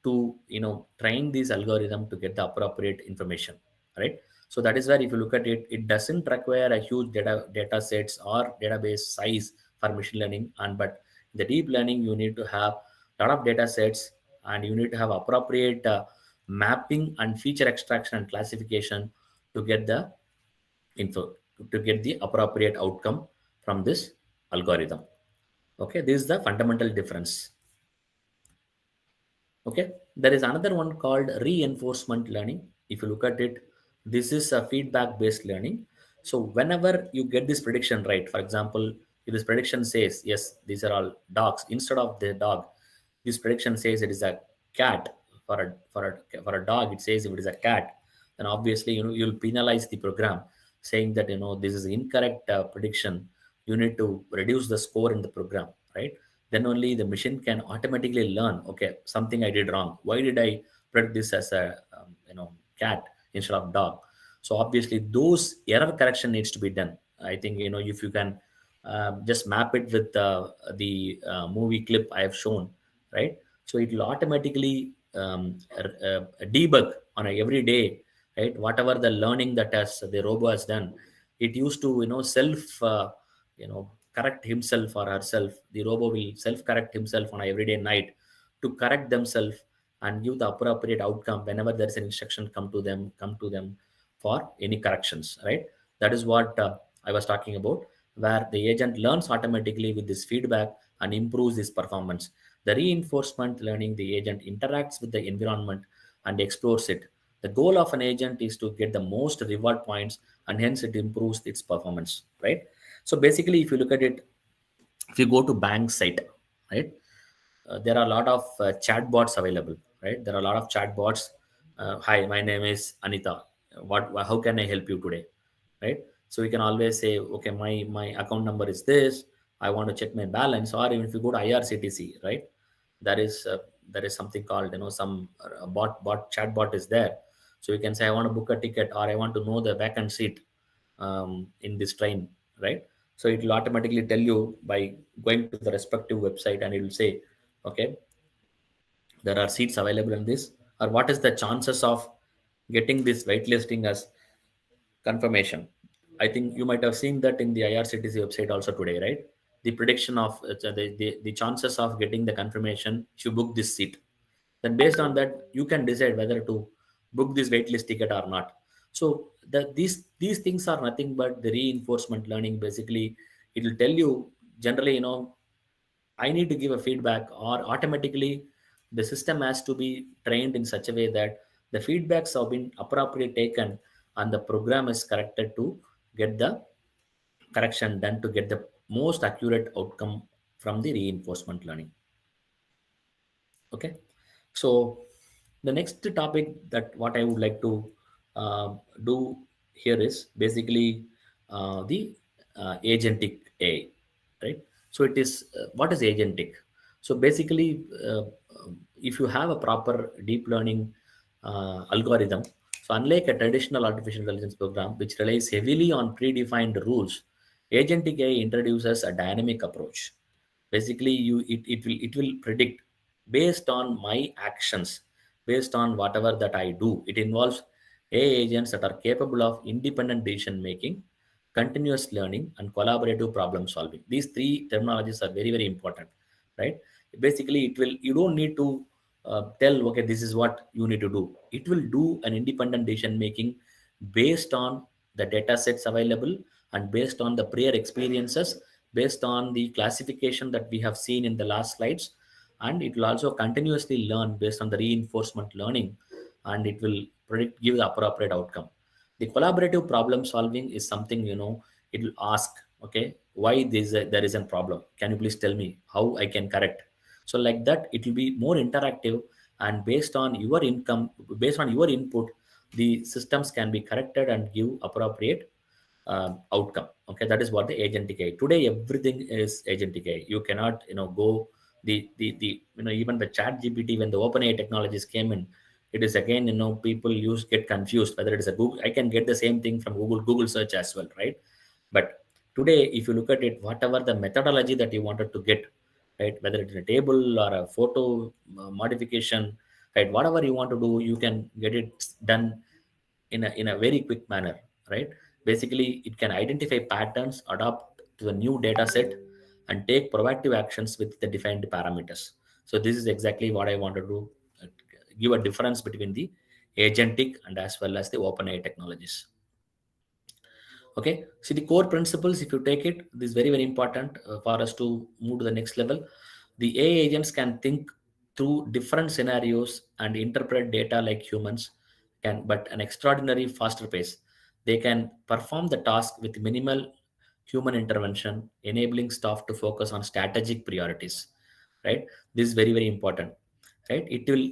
to train this algorithm to get the appropriate information, right? So that is where, if you look at it, it doesn't require a huge data sets or database size for machine learning. And but the deep learning, you need to have a lot of data sets, and you need to have appropriate mapping and feature extraction and classification to get the info, to get the appropriate outcome from this algorithm. Okay, this is the fundamental difference. Okay, there is another one called reinforcement learning. If you look at it, this is a feedback based learning. So whenever you get this prediction right, for example, if this prediction says yes, these are all dogs, instead of the dog, this prediction says it is a cat. For a dog it says if it is a cat, then obviously you'll penalize the program, saying that this is incorrect prediction, you need to reduce the score in the program, right? Then only the machine can automatically learn, okay, something I did wrong, why did I predict this as a cat instead of dog? So obviously those error correction needs to be done. I think if you can just map it with the movie clip I have shown, right? So it will automatically debug on a every day, right? Whatever the learning that has the robo has done, it used to self correct himself or herself. The robo will self correct himself on a everyday night to correct themselves and give the appropriate outcome whenever there is an instruction come to them for any corrections, right? That is what I was talking about, where the agent learns automatically with this feedback and improves his performance. The reinforcement learning, the agent interacts with the environment and explores it. The goal of an agent is to get the most reward points, and hence it improves its performance, right? So basically, if you look at it, if you go to bank site, right, there are a lot of chatbots available, right? There are a lot of chatbots. Hi, my name is Anita. How can I help you today, right? So you can always say, okay, my account number is this. I want to check my balance. Or even if you go to IRCTC, right, there is something called some bot chatbot is there. So you can say I want to book a ticket, or I want to know the vacant seat in this train, right? So it will automatically tell you by going to the respective website, and it will say, okay, there are seats available in this, or what is the chances of getting this waitlisting as confirmation. I think you might have seen that in the IRCTC website also today, right? The prediction of the chances of getting the confirmation if you book this seat. Then based on that, you can decide whether to book this waitlist ticket or not. So these things are nothing but the reinforcement learning. Basically, it will tell you generally, I need to give a feedback, or automatically the system has to be trained in such a way that the feedbacks have been appropriately taken and the program is corrected to get the correction done to get the most accurate outcome from the reinforcement learning. Okay, so the next topic that what I would like to do here is basically the agentic AI, right? So it is what is agentic? So basically, if you have a proper deep learning algorithm, so unlike a traditional artificial intelligence program which relies heavily on predefined rules, agentic AI introduces a dynamic approach. Basically, it will predict based on my actions, based on whatever that I do. It involves AI agents that are capable of independent decision making, continuous learning, and collaborative problem solving. These three terminologies are very, very important, right? Basically, you don't need to tell, okay, this is what you need to do. It will do an independent decision making based on the data sets available and based on the prior experiences, based on the classification that we have seen in the last slides. And it will also continuously learn based on the reinforcement learning, and it will give the appropriate outcome. The collaborative problem solving is something, it will ask, okay, why there is a problem, can you please tell me how I can correct? So like that, it will be more interactive, and based on your input, the systems can be corrected and give appropriate outcome. Okay, that is what the agentic AI. Today, everything is agentic AI. You cannot, go the even the Chat GPT, when the OpenAI technologies came in, it is again, people get confused whether it is a Google. I can get the same thing from Google search as well, right? But today, if you look at it, whatever the methodology that you wanted to get, right, whether it's a table or a photo modification, right, whatever you want to do, you can get it done in a very quick manner, right? Basically, it can identify patterns, adapt to the new data set, and take proactive actions with the defined parameters. So this is exactly what I wanted to uh, give a difference between the agentic and as well as the OpenAI technologies. Okay, see the core principles, if you take it, this is very, very important for us to move to the next level. The AI agents can think through different scenarios and interpret data like humans can, but an extraordinary faster pace. They can perform the task with minimal human intervention, enabling staff to focus on strategic priorities. Right? This is very, very important. Right? It will,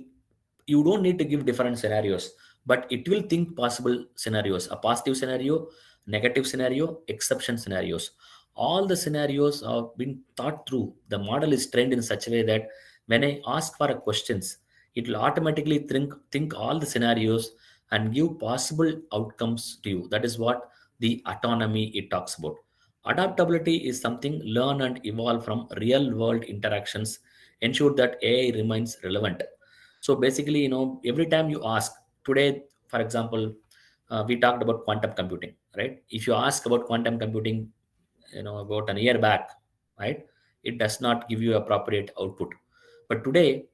you don't need to give different scenarios, but it will think possible scenarios, a positive scenario, negative scenario, exception scenarios. All the scenarios have been thought through. The model is trained in such a way that when I ask for a questions, it will automatically think all the scenarios and give possible outcomes to you. That is what the autonomy it talks about. Adaptability is something learn and evolve from real world interactions, ensure that AI remains relevant. So basically, every time you ask today, for example, we talked about quantum computing, right? If you ask about quantum computing, about an year back, right, it does not give you appropriate output. But today,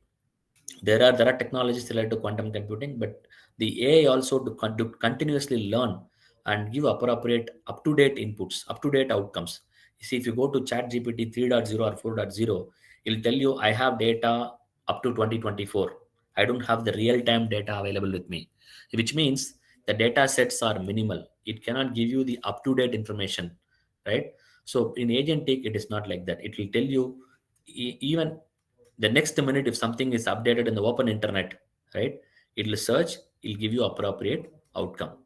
there are technologies related to quantum computing, but the AI also to continuously learn and give appropriate up-to-date inputs, up-to-date outcomes. You see, if you go to chat GPT 3.0 or 4.0, it'll tell you I have data up to 2024. I don't have the real-time data available with me, which means the data sets are minimal. It cannot give you the up-to-date information, right? So in agentic, it is not like that. It will tell you even the next minute if something is updated in the open internet, right, it'll search, it'll give you appropriate outcome.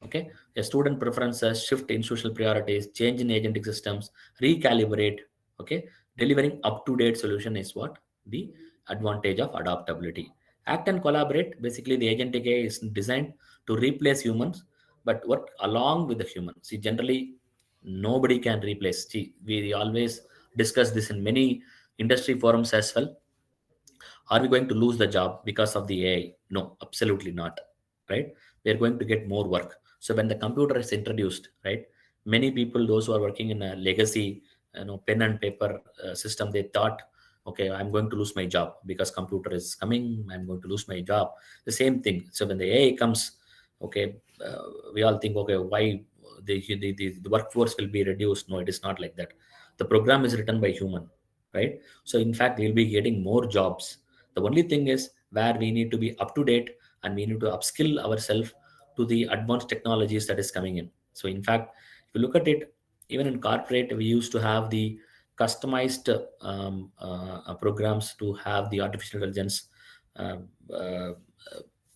Okay, a student preferences, shift institutional priorities, change in agentic systems, recalibrate. Okay, delivering up to date solution is what the advantage of adaptability. Act and collaborate, basically the agentic AI is designed to replace humans but work along with the human. See, generally nobody can replace. See, we always discuss this in many industry forums as well. Are we going to lose the job because of the AI? No, absolutely not. Right? We are going to get more work. So when the computer is introduced, right, many people, those who are working in a legacy, pen and paper system, they thought, okay, I'm going to lose my job because computer is coming. I'm going to lose my job. The same thing. So when the AI comes, okay, we all think, okay, why the workforce will be reduced? No, it is not like that. The program is written by human, right? So in fact, we'll be getting more jobs. The only thing is where we need to be up to date and we need to upskill ourselves to the advanced technologies that is coming in. So in fact, if you look at it, even in corporate, we used to have the customized programs to have the artificial intelligence uh, uh,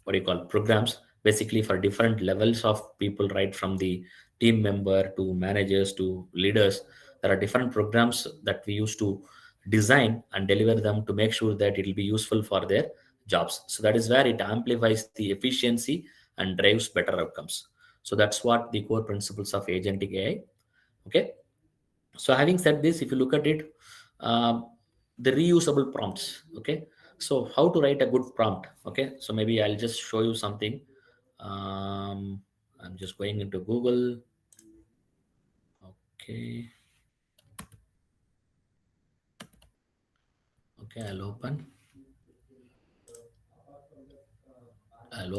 what do you call programs, basically for different levels of people, right from the team member to managers to leaders. There are different programs that we used to design and deliver them to make sure that it will be useful for their jobs. So that is where it amplifies the efficiency and drives better outcomes. So that's what the core principles of agentic AI. Okay. So having said this, if you look at it, the reusable prompts. Okay. So how to write a good prompt? Okay. So maybe I'll just show you something. Um, I'm just going into Google. Okay. Okay. I'll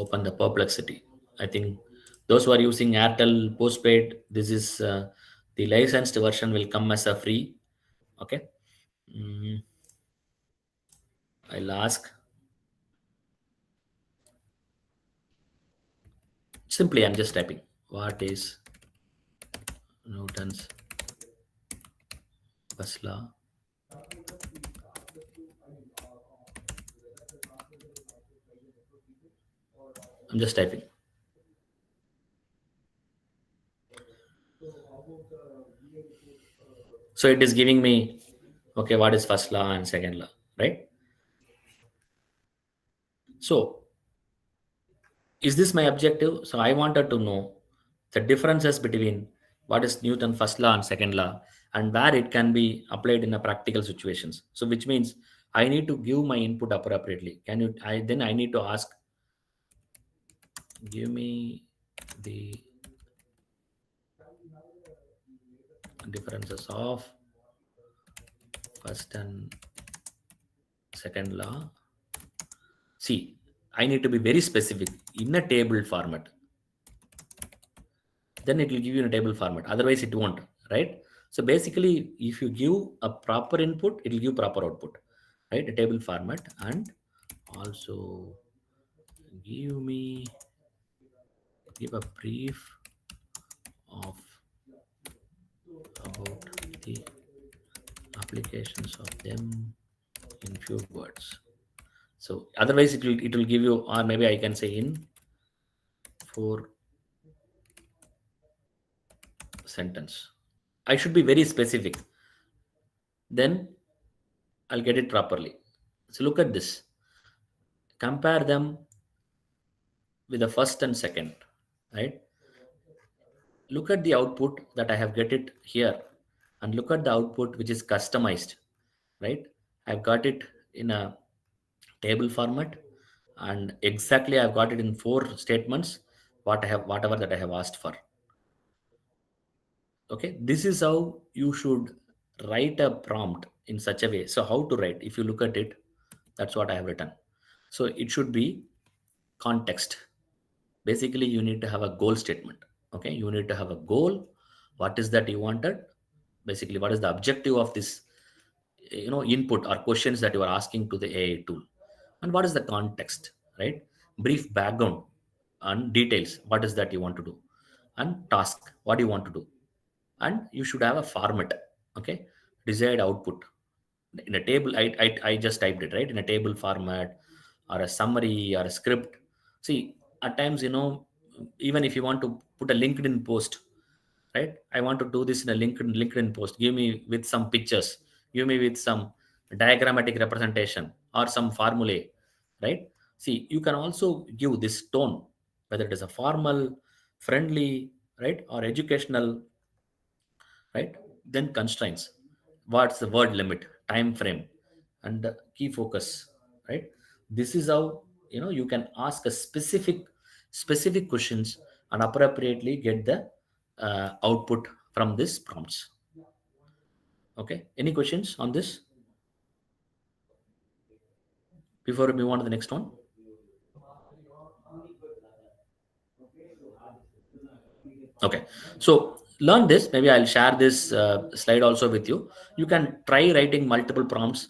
open the perplexity. I think those who are using Airtel postpaid, this is the licensed version will come as a free. Okay. Mm, I'll ask simply. I'm just typing. What is Newton's first law? I'm just typing. So it is giving me, okay, what is first law and second law, right? So is this my objective? So I wanted to know the differences between what is Newton first law and second law and where it can be applied in a practical situations. So which means I need to give my input appropriately. Can you, I need to ask, give me the differences of first and second law. See, I need to be very specific in a table format. then it will give you in a table format. Otherwise, it won't, right? So basically, if you give a proper input, it will give proper output, right? A table format, and also give me give a brief of about the applications of them in few words. So otherwise, it will give you, or maybe I can say in 4 sentence. I should be very specific. Then I'll get it properly. So look at this. Compare them with the first and second, right? Look at the output that I have get it here, and look at the output which is customized, right? I've got it in a table format, and exactly I've got it in 4 statements, whatever that I have asked for. Okay, this is how you should write a prompt in such a way. So how to write? If you look at it, that's what I have written. So it should be context. Basically, you need to have a goal statement. Okay, you need to have a goal. What is that you wanted? Basically, what is the objective of this, input or questions that you are asking to the AI tool, and what is the context, right? Brief background and details. What is that you want to do, and task. What do you want to do? And you should have a format. Okay, desired output in a table. I just typed it, right, in a table format, or a summary, or a script. See, at times, even if you want to put a LinkedIn post, right? I want to do this in a LinkedIn post. Give me with some pictures, give me with some diagrammatic representation or some formulae, right? See, you can also give this tone, whether it is a formal, friendly, right, or educational, right? Then constraints. What's the word limit, time frame, and the key focus, right? This is how you can ask a specific questions and appropriately get the output from this prompts. Okay, any questions on this before we move on to the next one? Okay, so learn this. Maybe I'll share this slide also with you. You can try writing multiple prompts.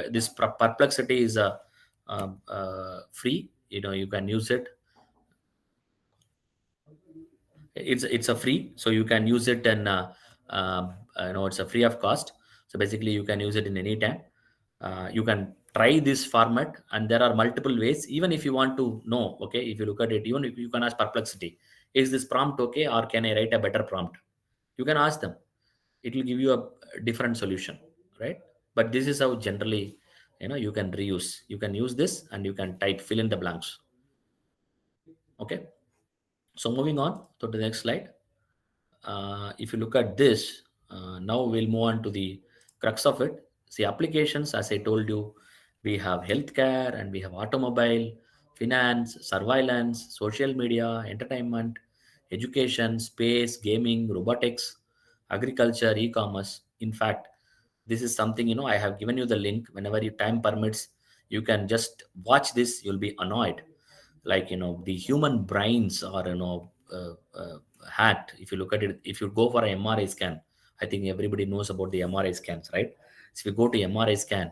This perplexity is a free. You can use it. It's a free, so you can use it, and it's a free of cost. So basically, you can use it in any time. You can try this format, and there are multiple ways. Even if you want to know, okay, if you look at it, even if you can ask perplexity, is this prompt okay, or can I write a better prompt? You can ask them. It will give you a different solution, right? But this is how generally, you can reuse. You can use this, and you can type, fill in the blanks. Okay, so moving on to the next slide. If you look at this, now we'll move on to the crux of it. See, applications, as I told you, we have healthcare, and we have automobile, finance, surveillance, social media, entertainment, education, space, gaming, robotics, agriculture, e-commerce. In fact, this is something, I have given you the link. Whenever your time permits, you can just watch this. You'll be annoyed. Like, the human brains are, hat. If you look at it, if you go for an MRI scan, I think everybody knows about the MRI scans, right? So if you go to MRI scan,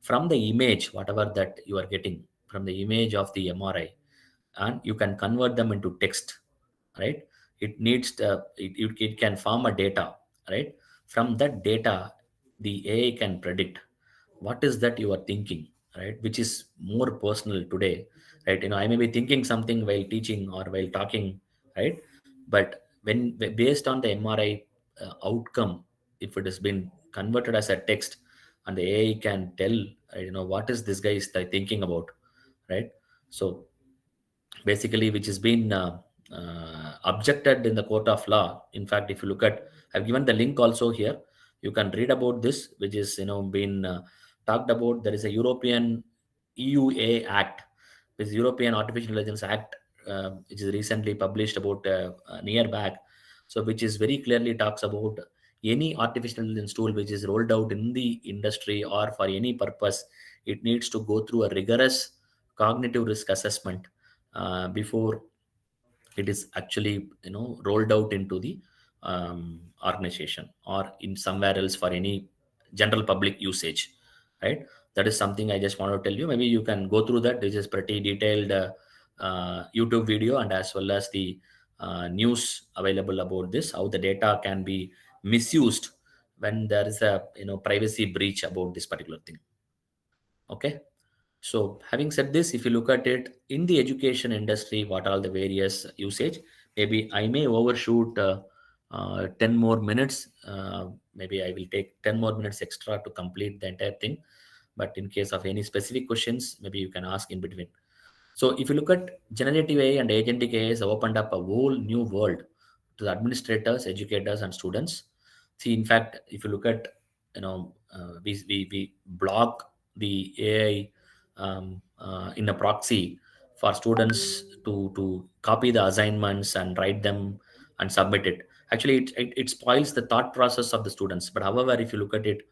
from the image, whatever that you are getting from the image of the MRI, and you can convert them into text, right? It needs it can form a data, right? From that data, the AI can predict what is that you are thinking, right? Which is more personal today, right? I may be thinking something while teaching or while talking, right? But when based on the MRI outcome, if it has been converted as a text, and the AI can tell, what is this guy is thinking about, right? So basically, which has been objected in the court of law. In fact, if you look at, I've given the link also here. You can read about this, which is been talked about. There is a European EUA Act, this European Artificial Intelligence Act, which is recently published about a year back. So which is very clearly talks about any artificial intelligence tool which is rolled out in the industry or for any purpose, it needs to go through a rigorous cognitive risk assessment before it is actually rolled out into the organization or in somewhere else for any general public usage, right? That is something I just want to tell you. Maybe you can go through that. This is pretty detailed YouTube video, and as well as the news available about this, how the data can be misused when there is a privacy breach about this particular thing. Okay. So having said this, if you look at it in the education industry, what are the various usage? Maybe I may overshoot 10 more minutes. Maybe I will take 10 more minutes extra to complete the entire thing. But in case of any specific questions, maybe you can ask in between. So if you look at generative AI and agentic AI has opened up a whole new world to the administrators, educators, and students. See, in fact, if you look at, we block the AI in a proxy for students to copy the assignments and write them and submit it. Actually, it spoils the thought process of the students. But however, if you look at it,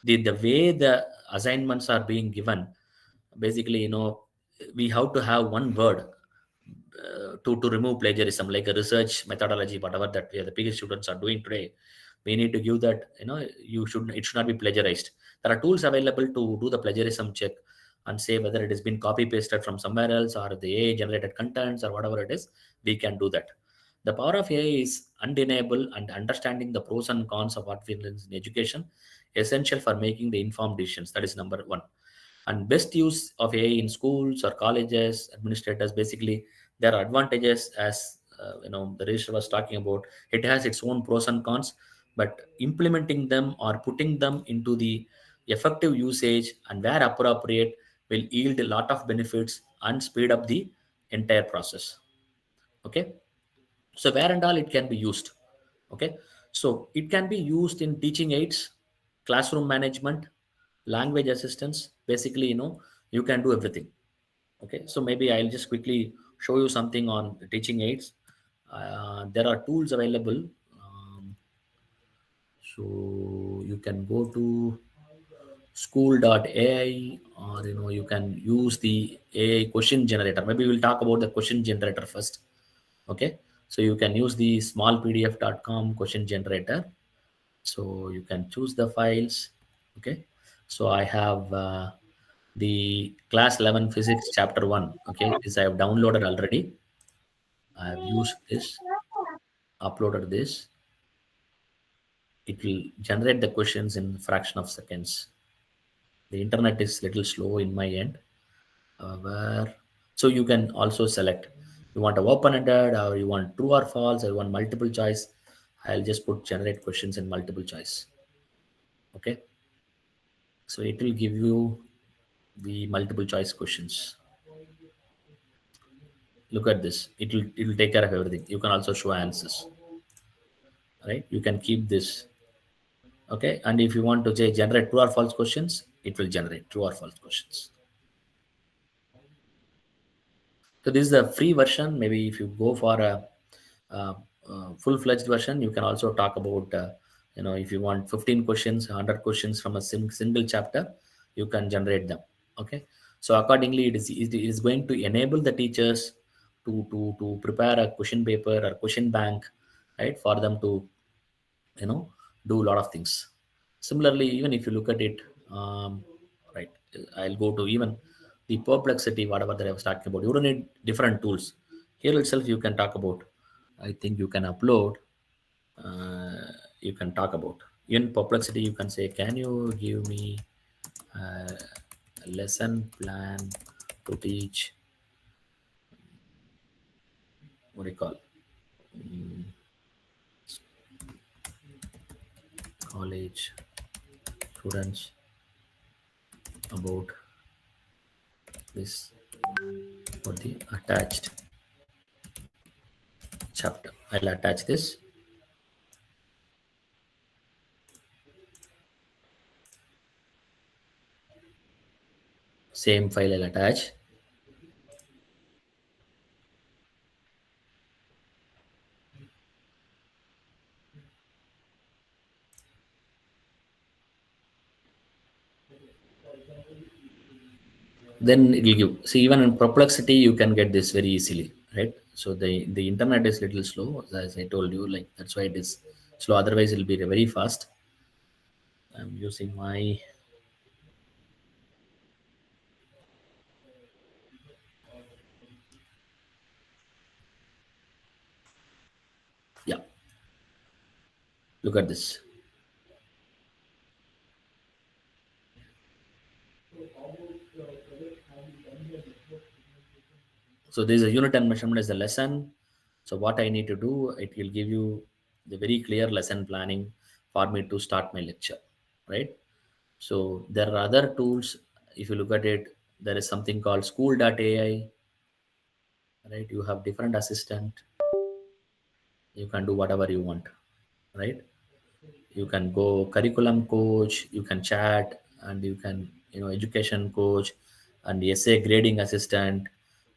the way the assignments are being given, basically, we have to have one word to remove plagiarism, like a research methodology, whatever that the PhD students are doing today. We need to give that, it should not be plagiarized. There are tools available to do the plagiarism check and say whether it has been copy pasted from somewhere else or the AI generated contents or whatever it is. We can do that. The power of AI is undeniable, and understanding the pros and cons of artificial intelligence in education essential for making the informed decisions. That is number one. And best use of AI in schools or colleges, administrators, basically there are advantages, as the register was talking about. It has its own pros and cons, but implementing them or putting them into the effective usage and where appropriate will yield a lot of benefits and speed up the entire process. Okay, so where and all it can be used. Okay, so it can be used in teaching aids, classroom management, language assistance. Basically, you can do everything. Okay, so maybe I'll just quickly show you something on teaching aids. There are tools available. So you can go to school.ai, or you can use the AI question generator. Maybe we'll talk about the question generator first. Okay, so you can use the smallpdf.com question generator. So you can choose the files. Okay, so I have the class 11 physics chapter 1. Okay, this I have downloaded already. I have used this, uploaded this. It will generate the questions in a fraction of seconds. The internet is little slow in my end. Where So you can also select you want a open-ended, or you want true or false, or you want multiple choice. I'll just put generate questions in multiple choice. Okay, so it will give you the multiple choice questions. Look at this. It will take care of everything. You can also show answers, right? You can keep this. Okay, and if you want to say generate true or false questions, it will generate true or false questions. So this is the free version. Maybe if you go for a full-fledged version, you can also talk about, if you want 15 questions, 100 questions from a single chapter, you can generate them. Okay. So accordingly, it is going to enable the teachers to prepare a question paper or question bank, right, for them to, do a lot of things. Similarly, even if you look at it, right, I'll go to even the perplexity, whatever that I was talking about. You don't need different tools. Here itself, you can talk about. I think you can upload. You can talk about. In perplexity, you can say, "Can you give me a lesson plan to teach?" What do you call? College students about this for the attached chapter. I'll attach this. Same file I'll attach. Then it will give. See, even in perplexity, you can get this very easily, right? So the internet is little slow, as I told you, like that's why it is slow. Otherwise, it'll be very fast. I'm using my yeah. Look at this. So there's a unit and measurement as a lesson. So what I need to do, it will give you the very clear lesson planning for me to start my lecture, right? So there are other tools. If you look at it, there is something called school.ai, right? You have different assistant. You can do whatever you want, right? You can go curriculum coach, you can chat, and you can, education coach and essay grading assistant,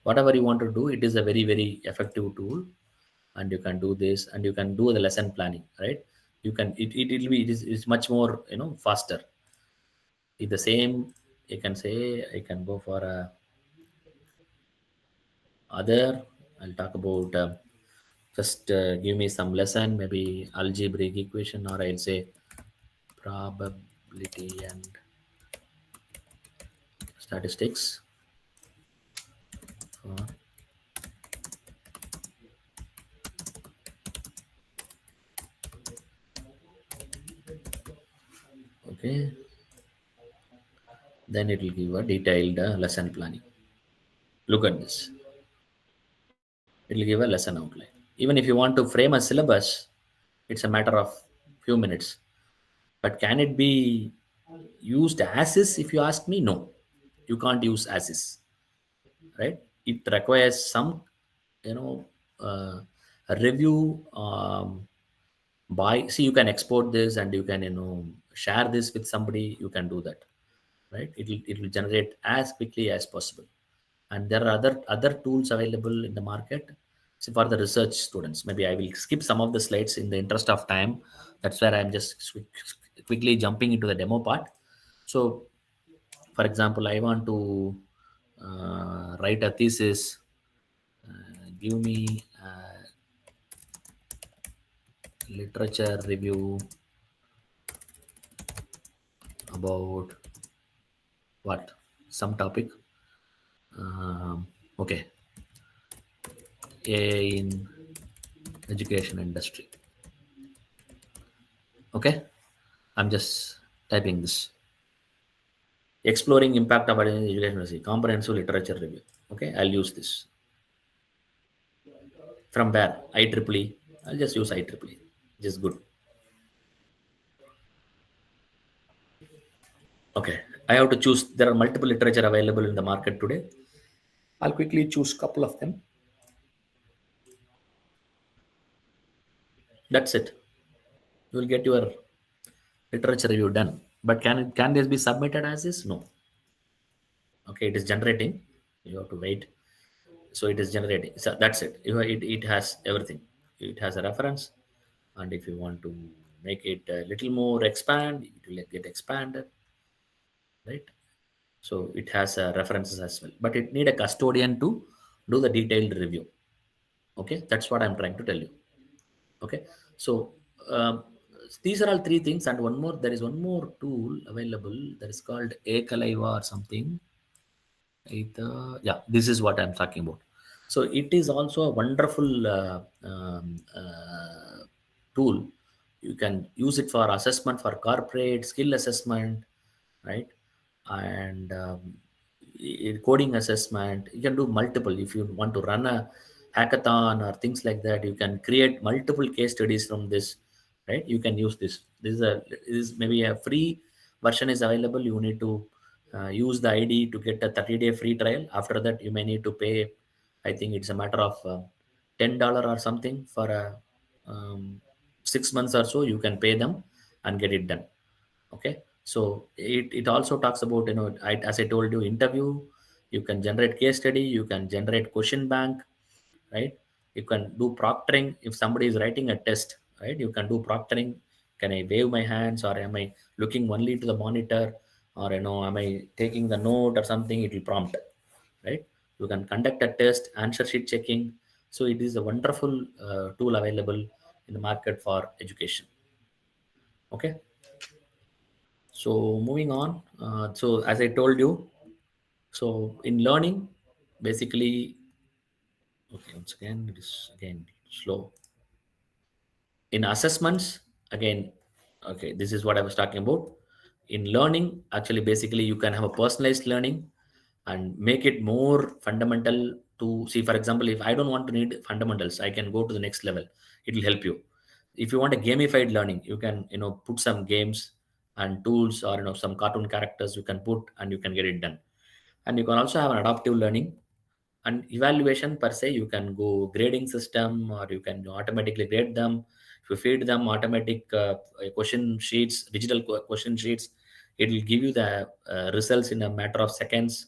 whatever you want to do. It is a very, very effective tool, and you can do this, and you can do the lesson planning, right? You can, it will be, it's much more, faster. It's the same. You can say, I can go for a other, I'll talk about, just give me some lesson, maybe algebraic equation, or I'll say probability and statistics. Uh, okay, then it will give a detailed lesson planning. Look at this. It will give a lesson outline. Even if you want to frame a syllabus, it's a matter of few minutes. But can it be used as is? If you ask me, no, you can't use as is, right? It requires some, you know, a review. By see, you can export this and you can, share this with somebody. You can do that, right? It will generate as quickly as possible. And there are other tools available in the market. So for the research students, maybe I will skip some of the slides in the interest of time. That's where I'm just quickly jumping into the demo part. So for example, I want to write a thesis. Give me literature review about what, some topic. Okay, in education industry. Okay, I'm just typing this. Exploring impact of education industry, comprehensive literature review. Okay, I'll use this. From where? IEEE. I'll just use IEEE. Just good. Okay, I have to choose. There are multiple literature available in the market today. I'll quickly choose couple of them. That's it. You will get your literature review done. But can this be submitted as is? No. Okay, it is generating. You have to wait. So it is generating. So that's it. It has everything. It has a reference, and if you want to make it a little more expand, it will get expanded, right? So it has references as well, but it need a custodian to do the detailed review. Okay, that's what I'm trying to tell you. Okay, so um, these are all three things, and one more. There is one more tool available that is called Ekalaiva or something. Either, yeah, this is what I'm talking about. So it is also a wonderful tool. You can use it for assessment for corporate skill assessment, right? And coding assessment. You can do multiple. If you want to run a hackathon or things like that, you can create multiple case studies from this, right? You can use this. This is maybe a free version is available. You need to use the ID to get a 30-day free trial. After that, you may need to pay. I think it's a matter of $10 or something for a 6 months or so. You can pay them and get it done. Okay, so it also talks about, as I told you, interview. You can generate case study. You can generate question bank, right? You can do proctoring. If somebody is writing a test, right, you can do proctoring. Can I wave my hands, or am I looking only to the monitor, or am I taking the note or something? It will prompt, right? You can conduct a test, answer sheet checking, So it is a wonderful tool available in the market for education. Okay. So moving on. So as I told you, so in learning, basically, okay, once again, it is again slow. In assessments, again, okay, this is what I was talking about. In learning, actually, basically, you can have a personalized learning and make it more fundamental to see. For example, if I don't want to need fundamentals, I can go to the next level. It will help you. If you want a gamified learning, you can put some games and tools, or some cartoon characters you can put, and you can get it done. And you can also have an adaptive learning and evaluation per se. You can go grading system, or you can automatically grade them. If you feed them automatic question sheets, digital question sheets, it will give you the results in a matter of seconds,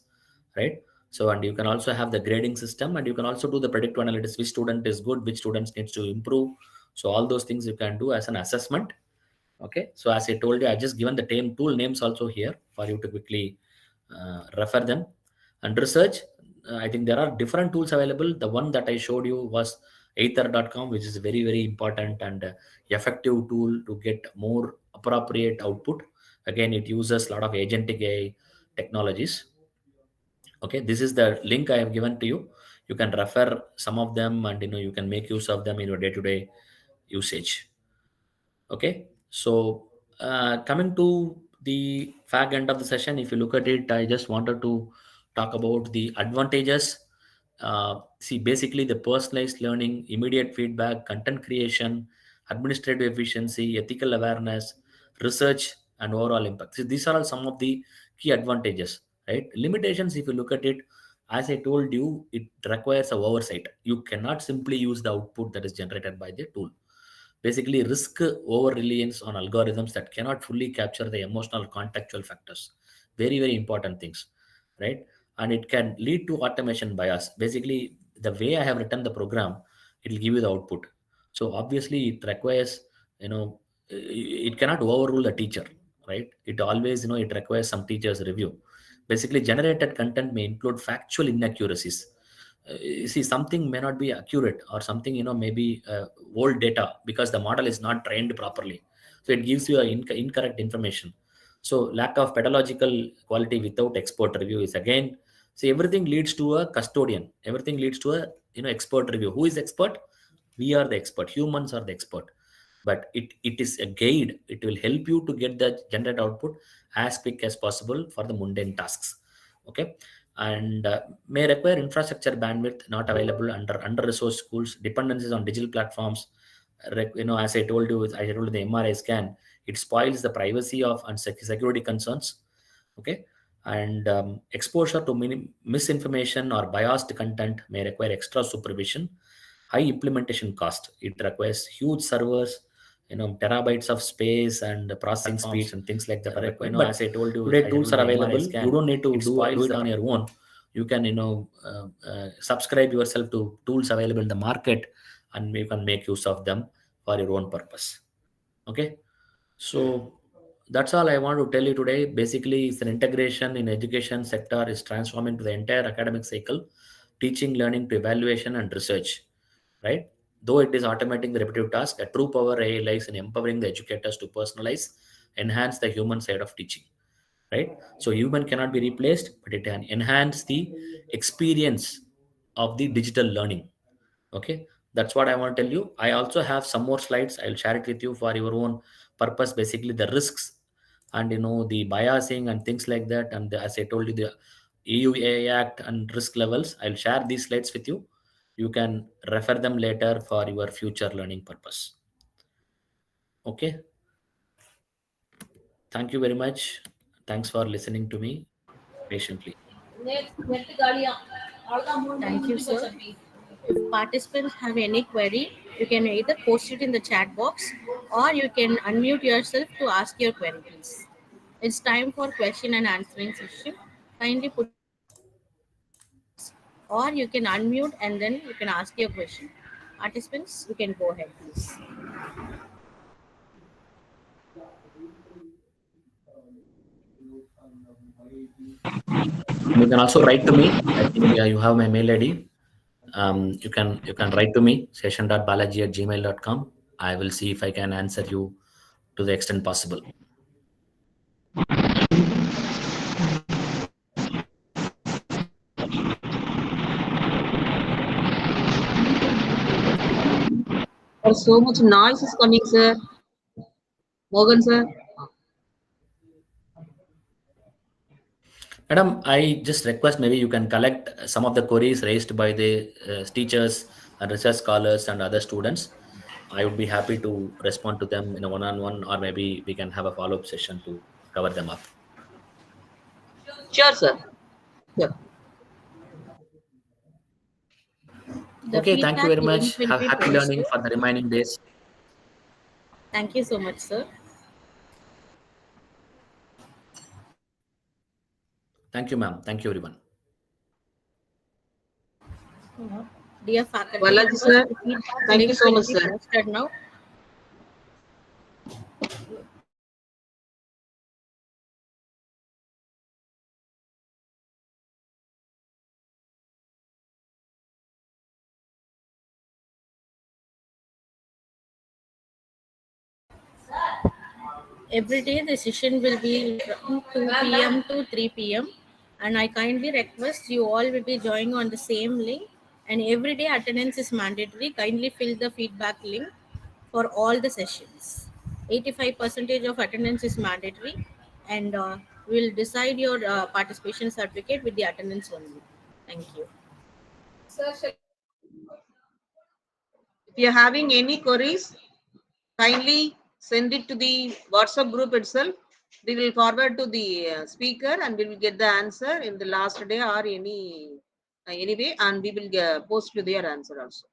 right? So, and you can also have the grading system, and you can also do the predictive analytics, which student is good, which students needs to improve. So all those things you can do as an assessment. Okay, so as I told you, I just given the tool names also here for you to quickly refer them. And research, I think there are different tools available. The one that I showed you was Aether.com, which is a very, very important and effective tool to get more appropriate output. Again, it uses a lot of agentic AI technologies. Okay, this is the link I have given to you. You can refer some of them, and you can make use of them in your day-to-day usage. Okay, so coming to the fag end of the session, if you look at it, I just wanted to talk about the advantages. See, basically, the personalized learning, immediate feedback, content creation, administrative efficiency, ethical awareness, research, and overall impact. See, these are all some of the key advantages, right? Limitations, if you look at it, as I told you, it requires a oversight. You cannot simply use the output that is generated by the tool. Basically, risk over reliance on algorithms that cannot fully capture the emotional contextual factors. Very, very important things, right? And it can lead to automation bias. Basically, the way I have written the program, it will give you the output. So obviously, it requires, it cannot overrule the teacher, right? It always, it requires some teacher's review. Basically, generated content may include factual inaccuracies. You see, something may not be accurate, or something maybe old data, because the model is not trained properly, so it gives you a incorrect information. So lack of pedagogical quality without expert review is again, see, everything leads to a custodian, everything leads to a expert review. Who is expert? We are the expert, humans are the expert. But it is a guide. It will help you to get the generated output as quick as possible for the mundane tasks. Okay. And may require infrastructure bandwidth not available under resourced schools, dependencies on digital platforms. As I told you, the MRI scan, it spoils the privacy of and security concerns. Okay. And exposure to misinformation or biased content may require extra supervision. High implementation cost, it requires huge servers, terabytes of space and processing speeds and things like that are required. But as I told you, today tools are available. You don't need to do it on your own. You can subscribe yourself to tools available in the market, and you can make use of them for your own purpose. Okay, so that's all I want to tell you today. Basically, it's an integration in education sector is transforming to the entire academic cycle, teaching, learning to evaluation and research, right? Though it is automating the repetitive task, a true power AI lies in empowering the educators to personalize, enhance the human side of teaching, right? So human cannot be replaced, but it can enhance the experience of the digital learning. Okay, that's what I want to tell you. I also have some more slides. I'll share it with you for your own purpose. Basically, the risks and the biasing and things like that, and as I told you, the EU AI Act and risk levels. I'll share these slides with you. You can refer them later for your future learning purpose. Okay, thank you very much. Thanks for listening to me patiently. Thank you, sir. If participants have any query, you can either post it in the chat box or you can unmute yourself to ask your query, please. It's time for question and answering session. Kindly put your hand in the chat box or you can unmute and then you can ask your question. Participants, you can go ahead, please. You can also write to me. I think you have my mail ID. you can write to me, session.balaji@gmail.com. I will see if I can answer you to the extent possible. There's so much noise is coming, sir. Morgan, sir. Madam, I just request maybe you can collect some of the queries raised by the teachers and research scholars and other students. I would be happy to respond to them in a one-on-one, or maybe we can have a follow-up session to cover them up. Sure, sir. Sure. The Okay, thank you feedback very link much. will Have be happy learning posted. for the remaining days. Thank you so much, sir. Thank you, ma'am. Thank you, everyone. Dear faculty Balaji, members, sir. the feedback Thank you link so will much, be sir. posted now. Every day the session will be from 2 p.m. to 3 p.m. and I kindly request you all will be joining on the same link, and every day attendance is mandatory. Kindly fill the feedback link for all the sessions. 85% of attendance is mandatory, and we'll decide your participation certificate with the attendance only. Thank you. If you're having any queries, kindly send it to the WhatsApp group itself. We will forward to the speaker and we will get the answer in the last day or anyway, and we will post to their answer also.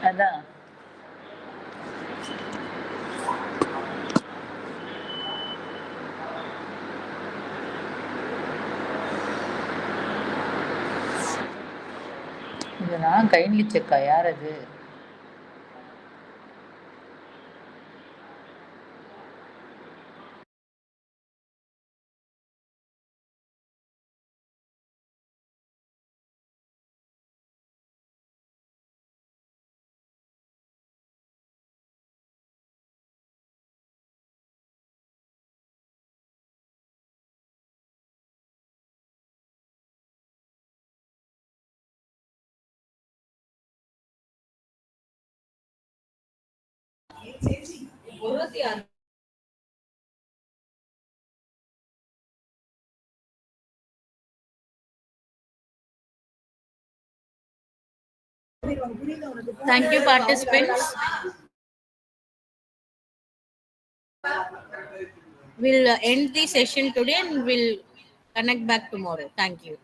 அதான் இது நான் kindly செக்கா யார் அது? Thank you, participants. We'll end the session today and we'll connect back tomorrow. Thank you.